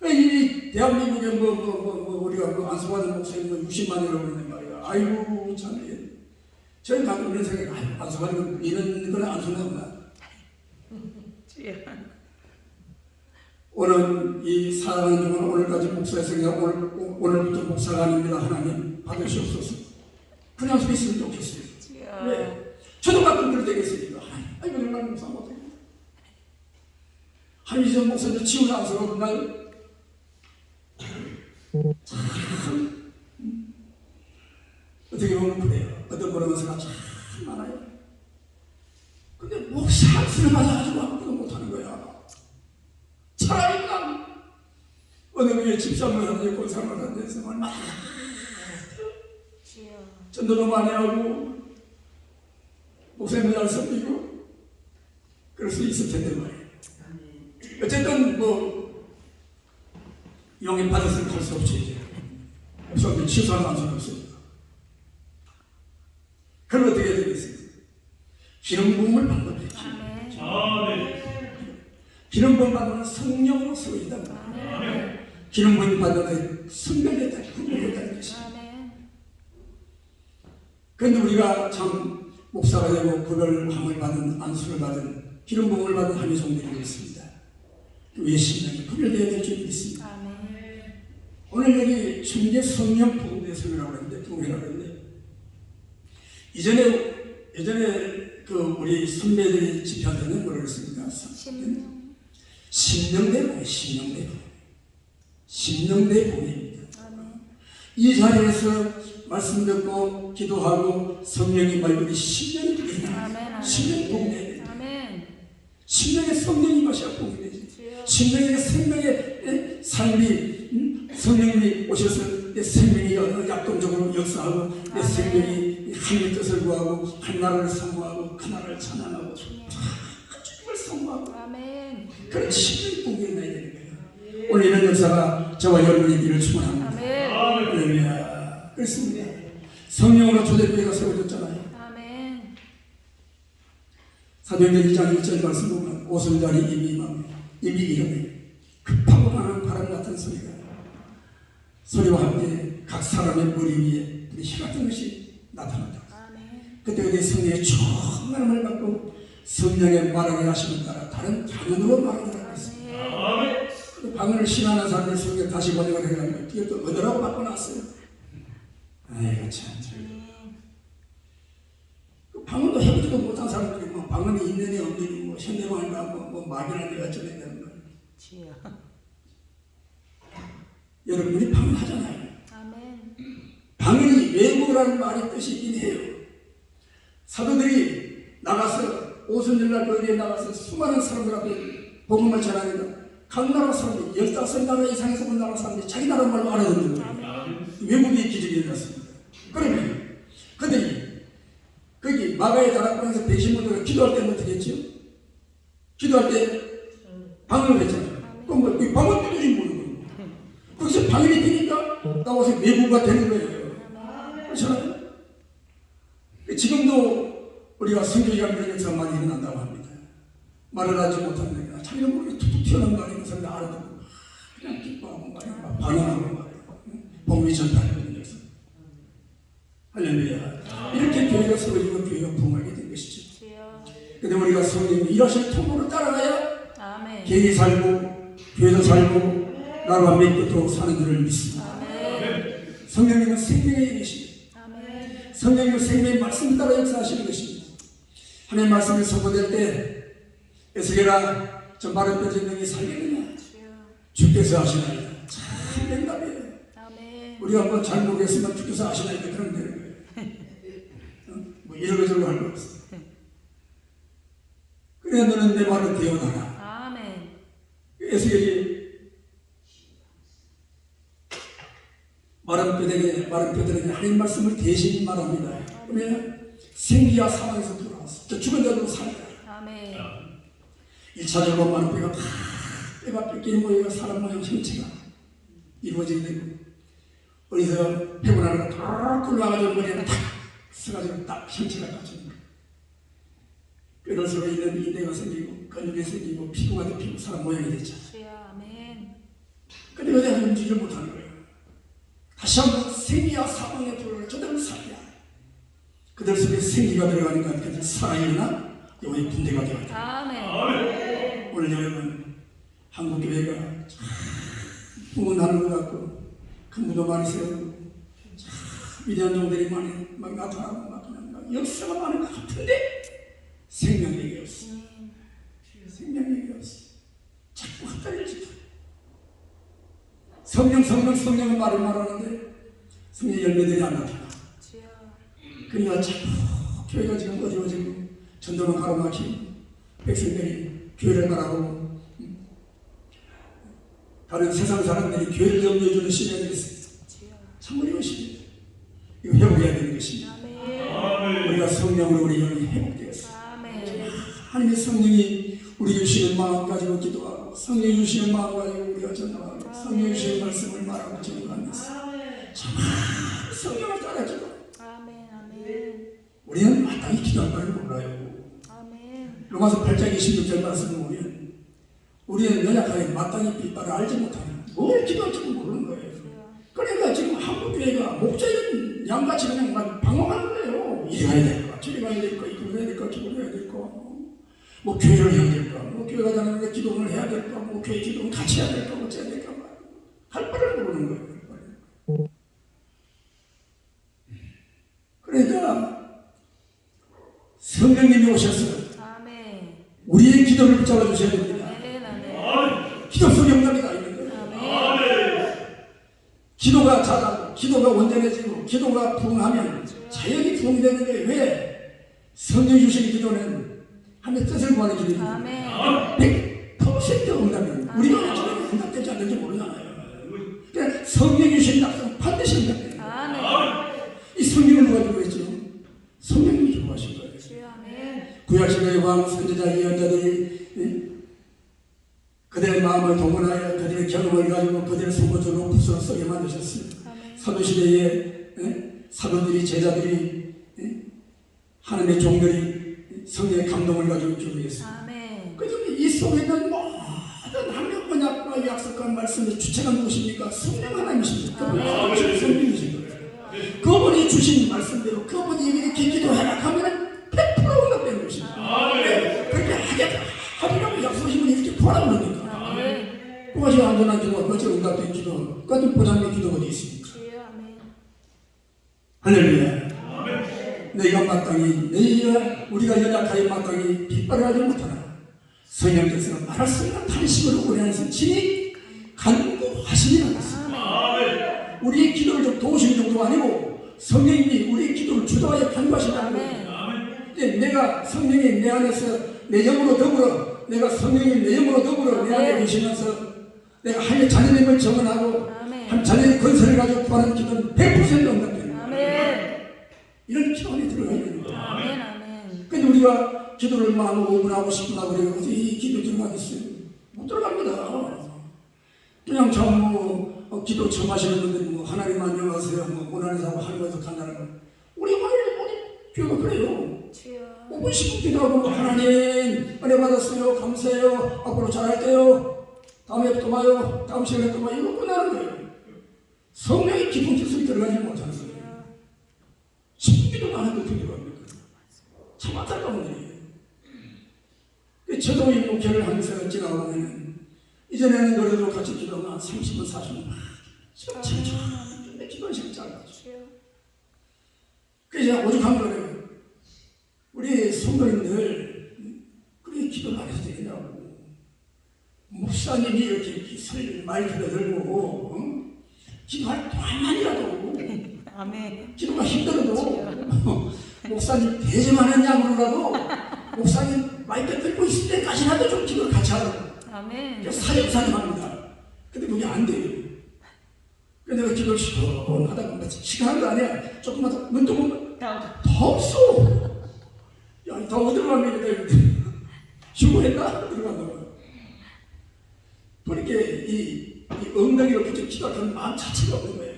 이 대한민국에 우리가 안수받은 목사님 60만이라고 그러는 말이야. 아이고, 참. 저희 가끔 이런 생각이, 안수받은 이런 거는 안수는 없나? 오늘 이 사랑하는 영혼 오늘까지 목사였으니까 오늘부터 목사가 아닙니다. 하나님 받으시옵소서. 그냥 서 있으면 좋겠어요. 왜? 저도 가끔 그럴 때가 있으니까 아이고 내가 목사 못해. 한미전 목사도 지원 안서가 그날 참 어떻게 보면 그래요. 어떤 모르면서가 참 많아요. 근데 목사 안수를 받아가지고 아무것도 못하는 거야. 차라리 그냥 어느 교회 집사를 하는데 권사를 하는데 얼마나 전도도 많이 하고 목사님을 잘 섬기고 그럴 수 있을 텐데 말이에요. 어쨌든 영입 받았으면 할 수 없지 이제. 없으면 취소하는 안수는 없으니까. 그럼 어떻게 해야 되겠어요? 기름 부음을 받는 거죠. 기름 부음 받는 성령으로 쓰여진다. 기름 부음 받는 성령이다. 그렇다는 것이죠. 그런데 우리가 참 목사가 되고 구별함을 받은 안수를 받은 기름 부음을 받은 한의 종들이 있습니다. 교회 신앙이 구별되어야 될 줄이 있습니다. 오늘 여기 충계 성령 부흥대성이라고 하는데 부흥이라고 하는데 예전에 우리 선배들이 집회할 때는 뭐라고 했습니까? 신령대 부흥입니다. 이 자리에서 말씀 듣고 기도하고 성령이 말고 10년이 되겠다. 10년이 부흥돼야 돼. 10년의 성령이 마셔야 부흥되지. 10년의 생명의 삶이 성령님이 오셔서 내 생명이 약동적으로 역사하고 내 생명이 하나님의 뜻을 구하고 한 나라를 사모하고 그 나라를 찬양하고 주님을 사모하고 그런 신령이 부흥이 나야 되는 거예요. 오늘 이런 역사가 저와 여러분의 길을 축원합니다. 할렐루야. 그렇습니다. 성령으로 초대교회가 세워졌잖아요. 사도행전 1장 1절 말씀 보면 오순절이 이미 이름에 급하고 많은 바람 같은 소리와 함께 각 사람의 머리 위에 희 같은 것이 나타난다. 그때 그때 성령의 충만함을 받고 성령의 말하게 하시는 따라 다른 방언으로 말하더라고 했습니다. 그 방언을 싫어하는 사람들 성경 다시 번역을 해가지고 뒤에 또 얻으라고 바꿔놨어요. 아이고 참. 방언도 해보지도 못한 사람들이 방언이 있느니 없느니 현대방인가 막이라는 데가 전해되는 거예요. 주여. 여러분 우리 방언하잖아요. 아멘. 방언이 외국어라는 말이 뜻이 있긴 해요. 사도들이 나가서 오순절날 거리에 나가서 수많은 사람들 앞에 복음을 전하니까 각 나라 사람들이 15나라 이상에서 온 나라 사람들이 자기 나라 말로 알아듣는 거예요. 외국의 기적이 일어났습니다. 그러면 그들이 거기 마가의 다락방에서 배신문으로 기도할 때는 어떻게 했죠? 기도할 때 방언을 했잖아요. 그럼 뭐 방언 뜻인지 모르는 거예요. 거기서 방언이 되니까 나와서 외국어가 되는 거예요. 그렇잖아요. 지금도 우리가 성경이가 이런 역사가 많이 일어난다고 합니다. 말을 하지 못하는 자기가 모르게 툭툭 튀어나온 말이 있는 사람들 알아듣고 그냥 기뻐하고 말이야 반응하고 말이야 복음이 전파되는 역사. 할렐루야. 이렇게 교회가 세워지고 교회가 부흥하게 된 것이죠. 근데 우리가 성령님 일하실 통로를 따라가야 아멘. 개인이 살고 교회도 살고 나라가 믿고 사는 줄을 믿습니다. 아멘. 성령님은 생명의 일이십니다. 아멘. 성령님은 생명의 말씀을 따라 역사하시는 것입니다. 하나님의 말씀이 선포될 때 에스겔아 저 마른 뼈 쟁명이 살겠느냐 주께서 하시나이다. 참 된답이에요. 아멘. 우리가 뭐 잘 모르겠으면 주께서 하시나이다 그러면 되는 거예요. 뭐 이러고저러고 할 거 없어. 그래 너는 내 말을 대언하라. 아멘. 에스겔이 마른 뼈들에게 하나님 말씀을 대신 말합니다. 그러면 생기와 사망에서 돌아왔어. 저 죽은 자로 살다. 아멘. 1차적으로 마른 뼈가 팍 뼈가 뺏기는 모양이가 사람 모양 형체가 이루어지게 되고 어디서 배분하는 거다 굴러가지고 머리에 탁 서가지고 딱 형체가 갖춰진 거예요. 뼈를 서로 있는 인대가 생기고 근육이 생기고 피부가 된 피부 사람 모양이 됐죠. 주여. 아멘. 근데 어디 움직이지 못하는 거예요. 다시 한번 생기와 사망의 불을 저대로 살려. 그들 속에 생기가 들어가니까 그들 살아일어나 영혼의 군대가 되었다. 아멘. 오늘 여러분 한국교회가 참 부흥하는 것 같고 큰 무도 많이 세우고 참 위대한 종들이 많이 막 나타나고 막 역사가 많은 것 같은데 생명력이 없어. 생명력이 없어. 자꾸 헛다리를 성령은 말을 말하는데 성령 열매들이 안 나타나. 그러니까 자꾸 교회가 지금 어지러지고 전도는 가로막히고 백성들이 교회를 바라보고 다른 세상 사람들이 교회를 염려해주는 시대가 있습니다. 참 어려운 시대. 이거 회복해야 되는 것입니다. 우리가 성령으로 우리 영이 회복되었습니다. 하나님의 성령이 우리 주시는 마음 가지고 기도하고 성령이 주시는 마음 가지고 우리가 전도하고 성령이 주시는 말씀을 말하고 전도하면서 정말 성령을 따라 기도. 우리는 마땅히 기도할 바를 몰라요. 로마서 8장 26절 말씀을 보면 우리는 연약하게 마땅히 빗발을 알지 못하는 뭘 기도할지도 모르는 거예요. 그러니까 지금 한국교회가 목자인 양같이 그냥 막 방황하는 거예요. 이리 가야 될까 저리 가야 될까 이걸 해야 될까 저걸 해야 될까 뭐 교회를 해야 될까 뭐 교회 가자는데 기도를 해야 될까 뭐 교회 기도는 같이 해야 될까 뭐 어째야 될까 할 바를 모르는 거예요. 그러니까 성령님이 오셔서 우리의 기도를 붙잡아 주셔야 됩니다. 기도 속에 응답이 다 있는 거예요. 기도가 자라고 기도가 온전해지고 기도가 부흥하면 자연히 부흥되는 거예요. 왜? 성령이 주시는 기도는 하나님의 뜻을 구하는 기도입니다. 100% 응답입니다. 우리가 기도가 응답되지 않는지 모르잖아요. 그러니까 성령이 주신 약속은 반드시 응답돼요. 이 성령을 누가 주고 있죠? 성령님이 주고 하신 거예요. 구약시대의 왕 선지자 예언자들이 그들의 마음을 동원하여 그들의 경험을 가지고 그들의 속으로 부스러 썩게 만드셨어요. 사도시대의 사도들이 제자들이 하나님의 종들이 성령의 감동을 가지고 기도했어요. 그래서 이 속에 있는 모든 하나님 언약과 약속한 말씀의 주체가 누구십니까? 성령 하나님이십니다. 그분이 성령이신 거예요. 그분이 주신 말씀대로 그분이 이렇게 기도해라 하면 100% 응답되는 것입니다. 그렇게 하리라고 약속하시면 이렇게 구하라고 그러니까. 그것이 안전한 기도, 그것이 응답된 기도, 그것이 보장된 기도가 어디 있습니까? 할렐루야. 너희가 마땅히, 우리가 연약하여 마땅히 빗발을 하지 못하나 성령께서는 말할 수 없는 탄식으로 우리한테 친히 간구하시리라 했습니다. 우리의 기도를 좀 도우시는 정도가 아니고 성령님이 우리의 기도를 주도하여 간구하신다는 거예요. 내가 성령이 내 안에서 내 영으로 더불어, 내가 성령이 내 영으로 더불어 내 안에 계시면서 내가 하나님의 자녀님을 정언하고 한 자녀의 건설을 가지고 구하는 기도는 100% 응답돼요. 이런 기도 안에 들어가야 됩니다. 근데 우리가 기도를 막 5분 하고 10분 하고 그래요. 이 기도 들어가겠어요? 못 들어갑니다. 그냥 기도 처음 하시는 분들이 하나님 안녕하세요, 고난에서 하는 것도 간다는 거. 우리 교회가 그래요. 5분 10분 기도하고 하나님 은혜 받았어요, 감사해요, 앞으로 잘할게요, 다음에 또 봐요, 다음 시간에 또 봐요. 이거 끝나는 거예요. 성령의 깊은 기술이 들어가지 못하는 거예요. 10분 기도도 안 해도 어떻게 들어갑니까? 참 안타까운 일이에요. 저도 이 목회를 하면서 지나가보면 이전에는 그래도 같이 기도하면 30분, 40분 참 기도는 시간 짧아져. 그래서 오죽한 거예요. 우리 성도님들 그렇게 기도를 안 해도 되겠냐고. 목사님이 이렇게 마이크를 들고 기도할 동안만이라도 기도가 힘들어도 목사님 대접하는 양으로라도 목사님 마이크 들고 있을 때까지라도 좀 기도를 같이 하라고. 사역사님합니다. 근데 그게 안 돼요. 그래서 내가 기도를 시원하다 보면 시간한 거 아니야. 조금만 더 눈 뜨면 더 없어. 야, 더 어디로 가면 되는데 휴고했나? 들어간다고. 그러니까 이 엉덩이로 붙여 기도하는 마음 자체가 없는 거예요.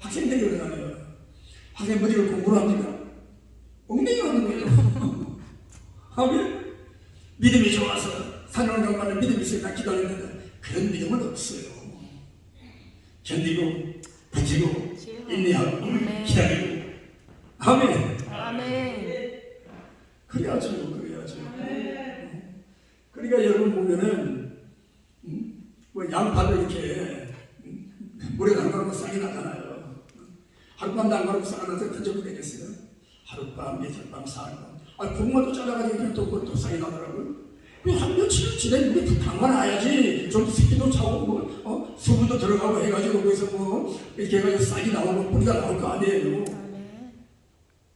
학생들이 그러잖아요. 학생 머리를 공부를 합니까? 엉덩이가 하는 거예요. 하면 믿음이 좋아서 사는 것만은 믿음이 있으니까 기도하는데 그런 믿음은 없어요. 견디고 버티고 인내하고 기다리고. 아멘. 그래야죠. 그러니까 여러분 보면은 양파도 이렇게 물에 담가놓고 싹이 나잖아요. 하룻밤 담가놓고 싹이 나서 던져도 되겠어요? 하룻밤, 며칠밤, 사흘밤. 고구마도 잘라가지고 또 싹이 나더라고요. 한 며칠 지내 물에 담가놔야지 좀 새끼도 차고 수분도 들어가고 해가지고 거기서 이렇게 해가지고 싹이 나오고 뿌리가 나올 거 아니에요.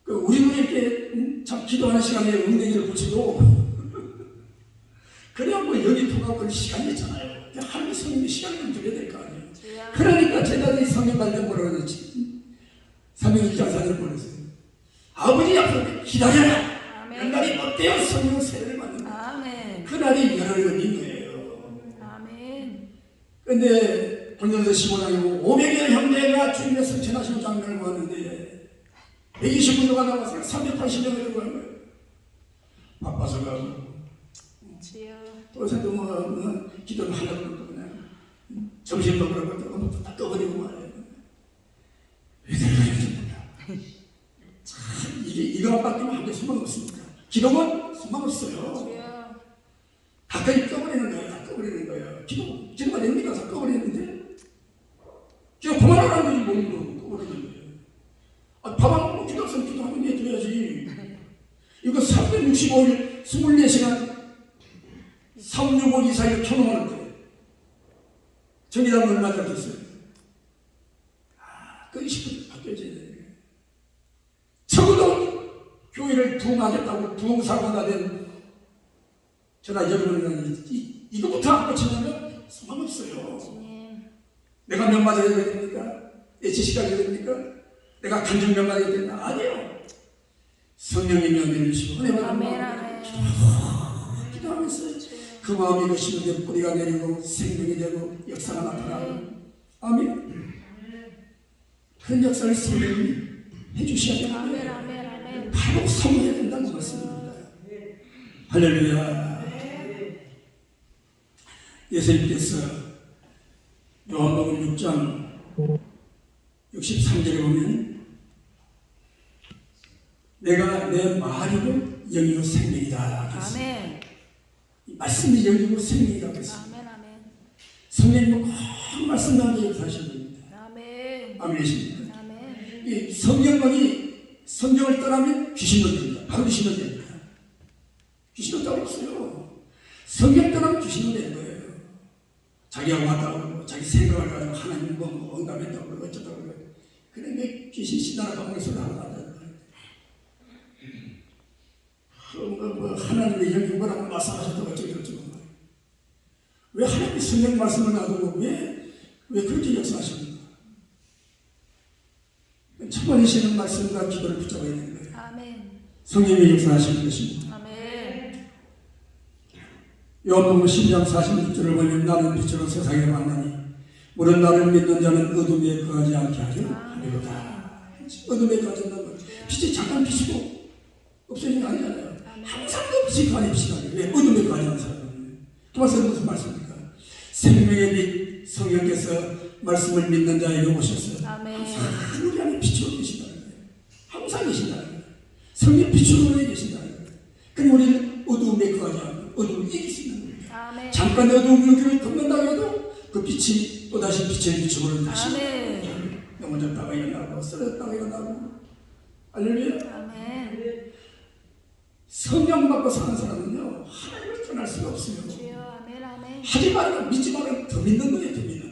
우리도 이렇게 참 기도하는 시간에 엉덩이를 붙이고 그래야 여기 통하고 시간이 있잖아요. 하나님 성령이 시간을 좀 드려야 될 거 아니에요. 그러니까 제자들이 성령 받는 뭐라고 그러지? 삼위일장사를 보냈어요. 아버지 앞으로 기다려라. 그날이 어때요? 성령 세례를 받는다. 그날이 열흘 걸린 거예요. 그런데 본전서 15장이고 500여 형제가 주님의 성천하시는 장면을 보았는데 120분도가 나왔어요. 380명을 들고 간 거예요. 바빠서 가고 또 요새도 기도를 하려고 그냥 점심 먹으라고 또 다 떠버리고 말이에요. 왜 그러는지 몰라. 참 이거 밖에는 한개 소망 없습니다. 기도는 소망 없어요. 가까이 떠버리는 거예요. 다 떠버리는 거예요. 기도가 됩니까? 다 떠버리는데 기도 그만하라는 거지 뭐 떠버리는 거예요. 밥 안 먹고 기도 없으면 기도 한번 해줘야지. 이거 365일 24시간 365 이상을 켜놓았는데 정의당 얼마 들었어요? 그 20분 바뀌어져야 돼요. 적어도 교회를 부흥하겠다고 부흥사고가 된 저나 여러분은 이거부터 안 고치면 소망없어요. 내가 명 맞아야 됩니까? 내 지식이 됩니까? 내가 간증 명 맞아야 됩니까? 아니에요. 성령이 명령을 주시고 은혜 받는 기도하면서 그 마음이 것이는데 뿌리가 내리고 생명이 되고 역사가 나타나고. 아멘. 그런 역사를 성령이 해주셔야 되는데 바로 성해야 된다는 말씀입니다. 할렐루야. 예수님께서 요한복음 6장 63절에 보면 내가 내 말이고 영이고 생명이다. 아멘. 이 말씀이 영이고 생명이다. 성령님은 꼭 말씀 가운데 역사하시는 겁니다. 아멘이십니까? 이 성경이 성경을 떠나면 귀신도 됩니다. 바로 귀신도 됩니다. 귀신도 따로 없어요. 성경대로 귀신이 되는 거예요. 자기가 왔다고 자기 생각을 가지고 하나님 뭐 응답했다고 그러고 어쩌다고 그러고 그런데 귀신 신나라 방송에서 나가다 하나님의 영이 뭐라고 말씀하셨다고 어쩌고 왜 하나님의 성경 말씀을 놔두고 왜 그렇게 역사하십니까? 참아내시는 말씀과 기도를 붙잡아야 되는 거예요. 아멘. 성령의 역사하시는 것입니다. 아멘. 요한복음 10장 46절을 보면 나는 빛으로 세상에 왔나니 물은 나를 믿는 자는 어둠에 거하지 않게 하려 하리로다. 어둠에 거하진다는 건 빛이 잠깐 비치고 없어지는 게 아니잖아요. 항상 그 빛이 그 안에 빛이 나요. 왜? 어둠에 거하지 않는 사람은. 그 말씀은 무슨 말씀입니까? 생명의 빛 성령께서 말씀을 믿는 자에게 오셔서 아멘. 항상 우리 안에 빛으로 계신다는 거예요. 항상 계신다는 거예요. 성령 빛으로 우리 계신다는 거예요. 그리고 우리는 어두움에 거하지 않고 어두움을 이길 수 있는 거예요. 아멘. 잠깐 어두운 여기를 걷는다고 해도 그 빛이 또다시 빛의 빛으로 다시 넘어졌다가 일어나고 쓰러졌다가 일어나고 할렐루야. 아멘. 성령 받고 사는 사람은요 하나님을 떠날 수가 없어요. 주여. 아멘. 아멘. 하지 말고 믿지 말고 더 믿는 거예요. 더 믿는.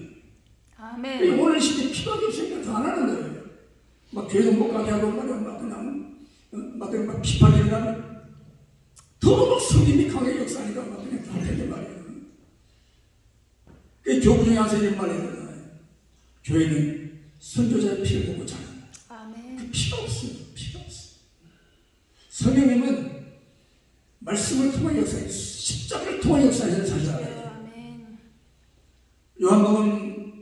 아멘. 오늘 시대에 필요하게 없으니까 더 안 하는 거예요. 막 교회도 못 가게 하고 말이야 막 그냥 막 비판이 일어나면 더 성님이 강하게 역사하니까 막 그냥 다 되게 말이에요. 그 교부 중에 한 선생님 말이에요. 교회는 선교자의 피를 보고 자란다. 아멘. 그 피가 없어요. 피가 없어요. 성령님은 말씀을 통한 역사에 십자가를 통한 역사에서 살잖아요. 아멘. 요한복음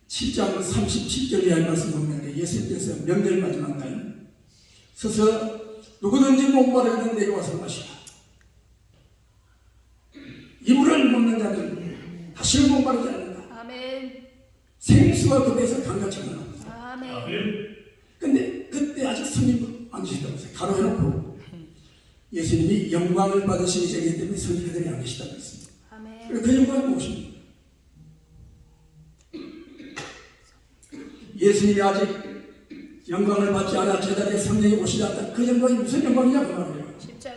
7장 37절 이하의 말씀 보면 예수님께서 명절 마지막 날 서서 누구든지 목마르면 내게 와서 마시라. 이 물을 먹는 자는 다시는 목마르지 않는다. 아멘. 생수가 그 배에서 강같이 흘러납니다. 아멘. 근데 그때 아직 성령 안 계시다고 했어요. 가로해놓고 예수님이 영광을 받으신 이제이기 때문에 성령들이 안 계시다고 했습니다. 아멘. 그 영광이 무엇입니까? 예수님이 아직 영광을 받지 않아 제자리에 성령이 오시지 않다. 그 영광이 무슨 영광이냐 그 말이에요. 십자가.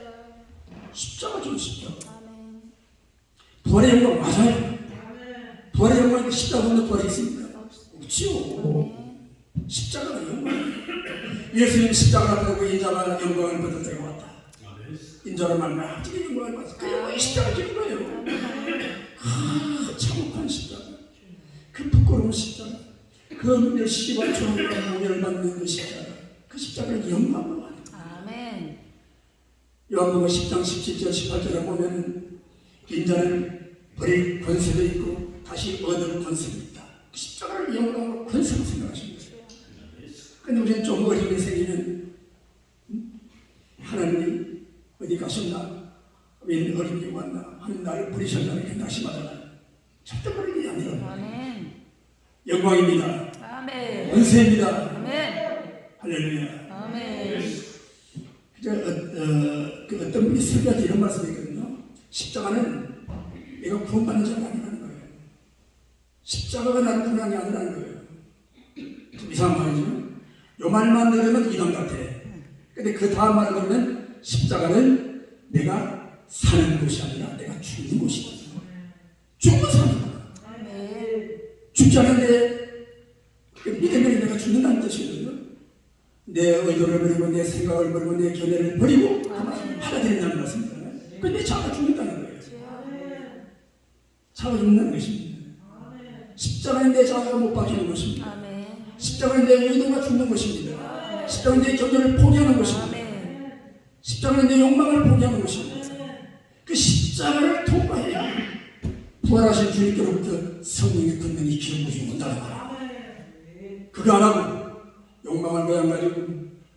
십자가죠. 십자가. 아멘. 부활의 영광 맞아요. 부활의 영광이 십자가 없는 부활이 있습니까? 없지요. 십자가가 영광이에요. 예수님 십자가를 보고 인자가 영광을 받을 때가 왔다. 인자로 말미암아 어떻게 영광을 받았어? 그 영광이 십자가 주는 거예요. 참혹한 십자가. 그 부끄러운 십자가. 그 멸시와 조롱과 모멸을 받는 그 십자가. 그 십자가를 영광으로 하는 거예요. 아멘. 요한복음 10장 17절 18절에 보면은 인자는 버릴 권세도 있고 다시 얻을 권세도 있다. 그 십자가를 영광으로 권세로 생각하시는 거예요. 근데 우리는 좀 어려움이 생기면 하나님이 어디 가셨나? 왜 어려움이 왔나? 하나님 나를 버리셨나? 이렇게 낙심하잖아요. 절대 버리는 게 아니라 아멘. 영광입니다. 아멘. 권세입니다. 아멘. 할렐루야. 아멘. 그 어떤 분이 설교할 때 이런 말씀이 있거든요. 십자가는 내가 구원받는 자가 아니라는 거예요. 십자가가 나를 구원한 게 아니라는 거예요. 좀 이상한 말이죠. 요 말만 들으면 이단 같아. 근데 그 다음 말을 들으면 십자가는 내가 사는 곳이 아니라 내가 죽는 곳이거든요. 죽는 사는 죽지 않은데 그 믿음이 내가 죽는다는 뜻이거든요. 내 의도를 버리고 내 생각을 버리고 내 견해를 버리고 받아들인다는 말씀이잖아요. 근데 자가 죽는다는 거예요. 자가 죽는다는 것입니다. 십자가는 내 자아가 못 박히는 것입니다. 십자가는 내 의도가 죽는 것입니다. 십자가는 내 견해를 포기하는 것입니다. 십자가는 내 욕망을 포기하는 것입니다. 그 십자가를 통과해야 부활하신 주님께로부터 성령의 권능이 기름 부심을 온다는 거야. 그거 안 하고 욕망을 그냥 가지고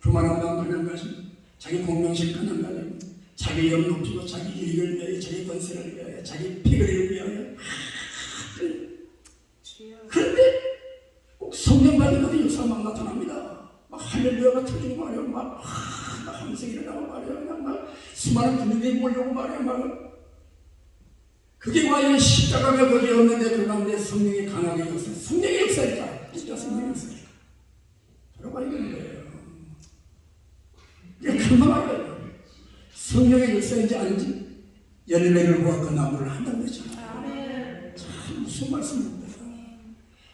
교만한 마음 그냥 가지고 자기 공명심 그냥 가지고 자기 영 높이고 자기 이익을 위하여 자기 권세를 위하여 자기 패거리를 위하여 그런데 꼭 성령 받은 것이 역사 막 나타납니다. 막 할렐루야가 터지고 말이야 막 함성이 일어나고 말이야 그냥 막 수많은 군인들이 몰려오고 말이야 막 그게 과연 십자가가 거기 없는데 그 가운데 성령이 강하게 역사 성령의 역사니까 진짜 성령의 역사니까 바로 이런 거예요. 이게 금방 알아요. 성령의 역사인지 아닌지 열매를 보아 그 나무를 한다고 했잖아요. 참 무슨 말씀입니까?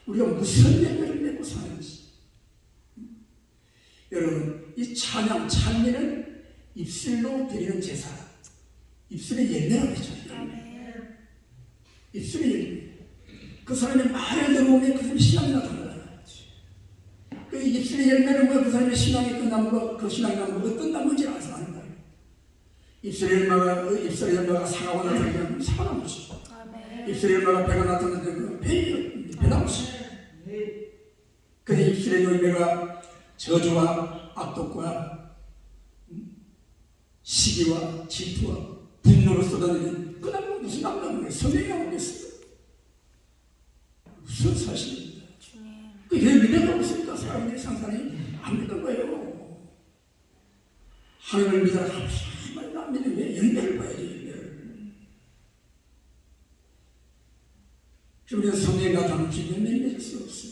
우리가 무슨 열매를 맺고 사는지. 여러분, 이 찬양, 찬미는 입술로 드리는 제사, 입술의 열매라고 했잖아요. 입술의 열매. 그 사람의 말을 들어보면 그 사람의 신앙이 나타나요. 그 입술의 열매를 보면 그 사람의 신앙이 그 나무가, 그 신앙나무가 어떤 나무인지 알아서 아는 거예요. 입술의 열매가 상하고 나타나면 사과나무지. 입술의 열매가 배가 나타나면 배나무지. 근데 입술의 열매가 저주와 악독과 시기와 질투와 분노를 쏟아내는 그 나무는 무슨 나무라는 성경이 나오겠어요? 무슨 사실입니다. 그 열매가 없으니까 사람들이 상상이 안 믿는 거예요. 하나님을 믿어라 하면 안 믿는 왜 열매를 봐야지. 열매를. 우리는 성경에 나타나는 주님은 맺을 수 없어요.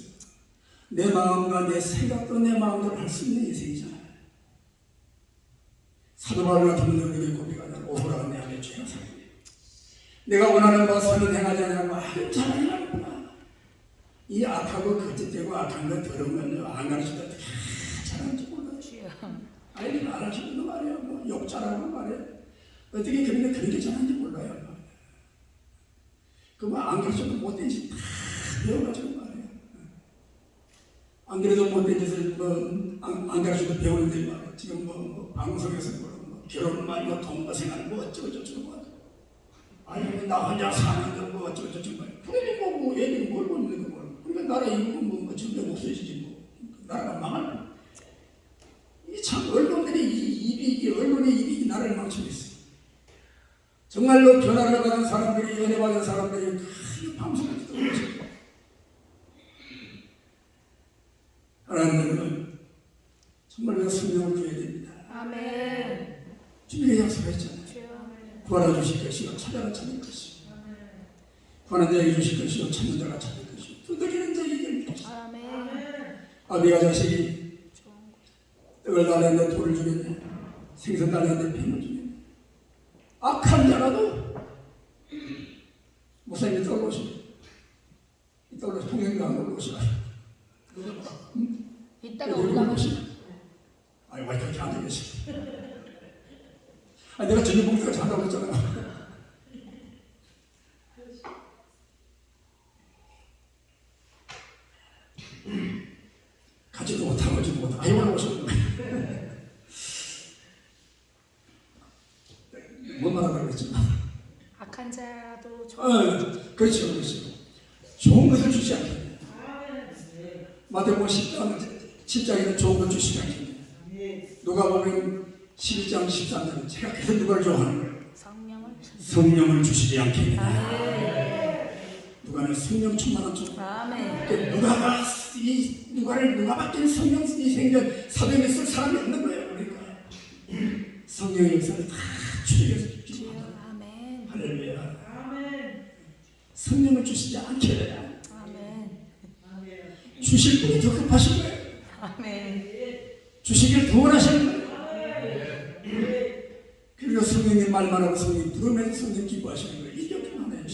내 마음과 내 생각도 내 마음대로 할 수 있는 인생이잖아요. 사도 바울 같은 분들에게 고백하는 오호라가 내 안에 죄가 살고 내가 원하는 것을 행하지 않냐고 아유 잘하냐구나. 이 악하고 거짓되고 악한 거 더러운 건 안 가르치다 잘하는지 몰라요. 아이들 안 하시는 거 말이야. 뭐 욕 잘하고 말이야. 어떻게 그런 게 잘하는지 몰라요. 그거 안 가르쳐도 못된 짓 다 배워가지고 말이야. 안 그래도 못된 짓을 안 가르쳐도 배우는데 말이야. 지금 뭐 방송에서 뭐 결혼 말이야, 동거 생활 뭐 어쩌고저쩌고 뭐. 아니 나 혼자 사는 거 뭐 어쩌고저쩌고 뭐. 그러니 뭐 애들이 뭘 보는 거 뭐. 그러니까 나라 이거 뭐 점점 없어지지 뭐. 나라가 망할. 이 참 언론들이 언론의 입이 나라를 망치고 있어. 정말로 변화를 받은 사람들이, 은혜 받은 사람들이 큰 방송을 듣고 있어. 하나님은 정말 우리가 성령을 줘야 됩니다. 아멘. 주님의 약속했잖아요. 구하라 주실 것이요 찾아라 찾을 것이요 구하는 자에게 주실 것이요 찾는 자가 찾을 것이요 두드리는 자에게 열릴 것이요. 아비가 자식이 떡을 달라는데 돌을 주겠네. 생선 달라는데 뱀을 주겠네. 악한 자라도 목사님이 떠올르시네. 떠올르시 통행도 안 올라오시라. 이따가 올라오시. 아니 왜 그렇게 안 되겠어? 아니 내가 저녁 봉투가 잘한다고 했잖아. 가지도 못하고 지도 못하고 아이 올라오셨네. 뭔 말하라고 그랬지만 악한 자도 그렇죠, 그렇죠. 좋은 것을 주지 않겠네. 마태복음 10장에는 좋은 것 주시지 않겠네. 누가복음 11장 13절은 제가 그래서 누가를 좋아하는 거예요. 성령을 주시지 않겠네. 누가는 성령 충만한 쪽. 누가밖에 성령 이 생전 사도행전 쓸 사람이 없는 거예요. 그러니까 성령의 역사를 다 추려서 할렐루야. 성령을 주시지 않게 주실 분이 더 급하신 거예요. 주시기를 더 원하시는 거예요. 그리고 성령님 말만 하고 성령 부르면 성령 기뻐하시는 거예요. 이게 어떻게 하나요?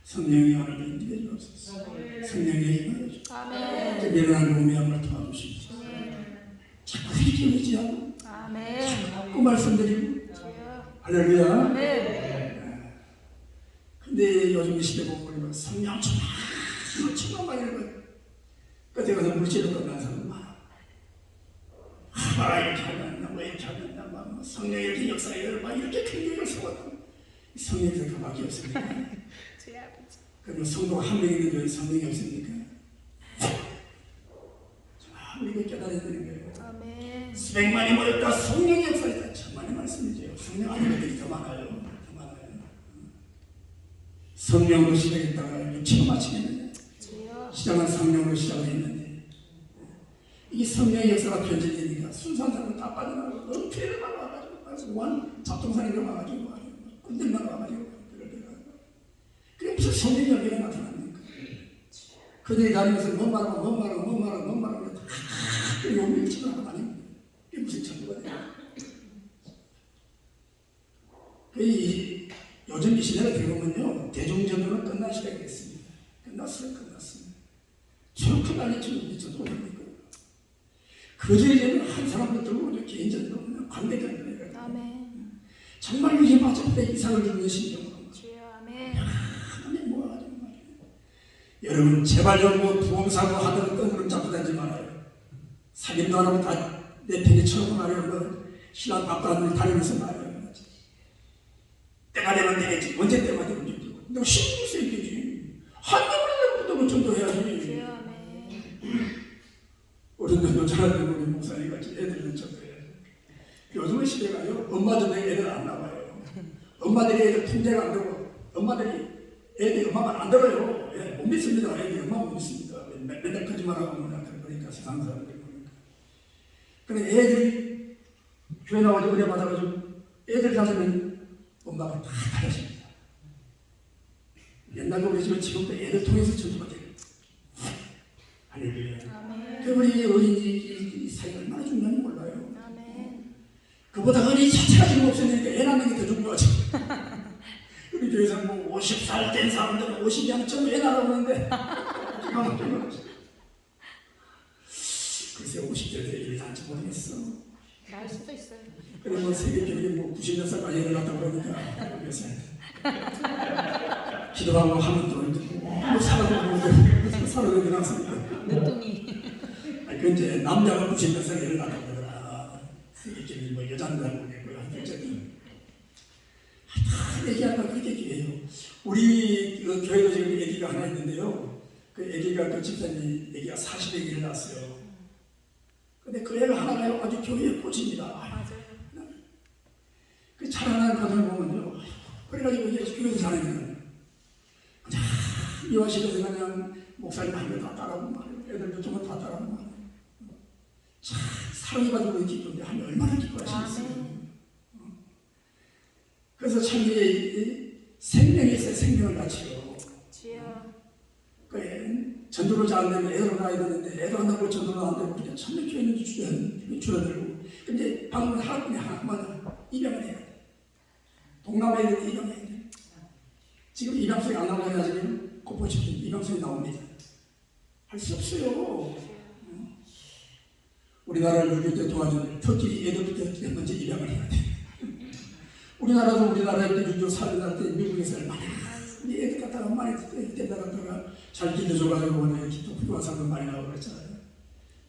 성령이 오늘 인도해 주옵소서. 성령의 힘을 주옵소서. 미련한 몸이 한번 도와주십시오. 자꾸 이렇게 의지하고 자꾸 말씀드리고 할렐루야. 근데 요즘 이 시대 보면 성령 충만 많이 하는 거예요. 끝에 가서 물질을 끝난 사람 많아. 이렇게 하면 뭐 이렇게 하면 뭐 성령의 이렇게 역사에 막 이렇게 큰 교회를 세웠다. 성령이 그밖에 없습니까? 그러면 성도가 한 명 있는 교회 성령이 없습니까? 우리가 깨달아야 되는 거예요. 수백만이 모였다 성령의 역사에 천만의 말씀이죠. 성령 아닌 것들이 더 많아요. 성령으로 시작했다가 육체로 마치겠는데 시작은 성령으로 시작을 했는데 이게 성령의 역사가 변질되니까 순수한 사람은 다 빠져나가고 은폐를 막아가지고 원 잡동사니를 막아가지고 꾼들만 와가지고 그게 무슨 성령의 열매가 나타납니까? 그들이 다니면서 뭔 말하고 다 용맹 치고 하고 다니는 이게 무슨 천도가 돼요? 요즘 이 시대가 되면요, 대중전도는 끝난 시대가 됐습니다. 끝났습니다. 저렇게 난리 치면 미쳐도 못합니까? 그저 이제는 한 사람도 들고 개인전도 그냥 관계전도니까. 아멘. 정말 이게 맞을 때 이상을 주는 신경. 주여 아멘. 하나님 뭐야 정말. 여러분 제발요 뭐 부검사고 하던 뜬구름 잡고 다니지 말아요. 사귐도 안 하고 다 내 편에 쳐놓고 말이요. 뭐 신랑 밥도 안 먹고 다니면서 말이요. 때가 되면 되겠지. 언제 때가 되면 되겠지. 너 신경 써야 되지. 한명으로 뭐 전도해야지. 주여 아멘. 어른들도 잘하는 우리 목사님 같이 애들은 전도해야지. 요즘의 시대가요. 엄마들이 애들 안 나와요. 엄마들이 애들 통제가 안 되고 엄마들이 애들이 엄마만 안 들어요. 예, 못 믿습니다. 애들이 엄마 못 믿습니다. 맨날 거짓말하고 그러니까 세상 사람들 보니까. 근데 애들이 교회 나와서 은혜 받아가지고 애들 가서는 엄마가 다 달라집니다. 옛날도 그랬지만 지금도 애들 통해서 전도받아요. 할렐루야. 아멘. 우리 어린이 사이 얼마나 중요한지 몰라요. 아멘. 그보다 어린이 자체가 지금 없으니까 애 낳는 게 더 중요하지. 우리 교회에서 뭐 50살 된 사람들은 50년 전에 애 낳으는데 글쎄 50대 때 일을 할지 모르겠어. 날 수도 있어요. 그래 뭐 세계적인 뭐 90몇 살까지 애를 낳았다고 그러니까 몇 살. 기도하고 하면 또 뭐 살아도 나왔으니까. 늦둥이. 그 이제 남자가 90몇 살에 애를 낳았다고 그러더라. 세계적인 뭐 여자들하고 모르겠고요. 어쨌든 다 얘기한다 그렇게 얘기해요. 우리 그 교회도 지금 애기가 하나 있는데요. 그 애기가 그 집사님 애기가 40에 낳았어요. 근데 그 애가 하나가요 아주 교회에 꽂힙니다. 맞아요. 그 자라나는 과정을 보면요. 그래가지고 이제 교회에서 자라면 이화실에서 그냥 목사님 한 명 다 따라오고 말이에요. 애들도 정말 다 따라오고 말이에요. 참 사랑이 가지고 기쁜데 하면 얼마나 기뻐하시겠어요. 그래서 참 생명이 있어요. 생명을 가지고. 주여. 전도를 잘 안 되면 애들 낳아야 되는데 애들 안 낳고 전도를 안 되고 그냥 참내 교회는 줄어들고. 근데 방금 하나뿐이 하나만 입양을 해야 돼. 동남아에 있는 입양해야 돼. 지금 입양소리 안 나오냐 지금 코포시킨 입양소리 나옵니다. 할 수 없어요. 우리나라를 누릴 때 도와주는 터키 애들부터 먼저 입양을 해야 돼. 우리나라도 우리나라에 유교 살려날 때 미국에서 많이 애들 갖다가 많이 데다 갖다가 잘 기도줘가지고 오늘 기도 필요한 사람도 많이 나오고 그랬잖아요.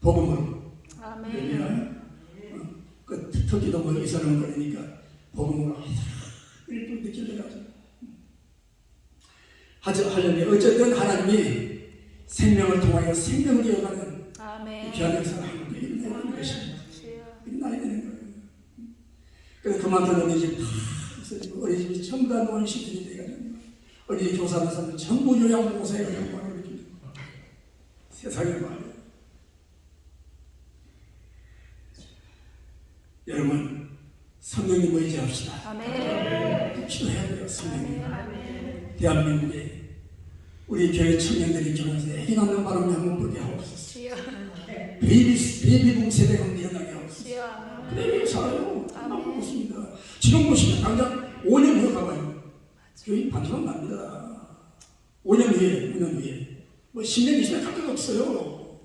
복음으로. 아멘. 그 터키도 뭐 이사는 거니까 복음으로 일도 느껴져가지고. 하려면 어쨌든 하나님이 생명을 통하여 생명을 이어가는 귀한 역사를 하는 게 일어나야 되는 것입니다. 일어나야 되는 거예요. 그래서 그만두는 이제 다 어린이집이 전부 다 노인시들이 돼가지고 어린이 교사하는 사람들 전부 요양보호사에 요양보호를 이렇게 세상에 말이에요. 여러분 성령님 의지합시다. 아멘. 기도해야 돼요. 성령님. 아멘. 대한민국에 우리 교회 청년들이 결혼해서 애기 낳는 바람에 한번 보게 하옵소서. 주여. 베이비붐 세대가 일어나게 하옵소서. 주여. 아멘. 그대로 살아요. 안 보고 있습니다. 지금 보시면 당장 5년 후에 가봐요. 교회 반토막 납니다. 5년 후에. 뭐 10년, 20년 갈 것 없어요.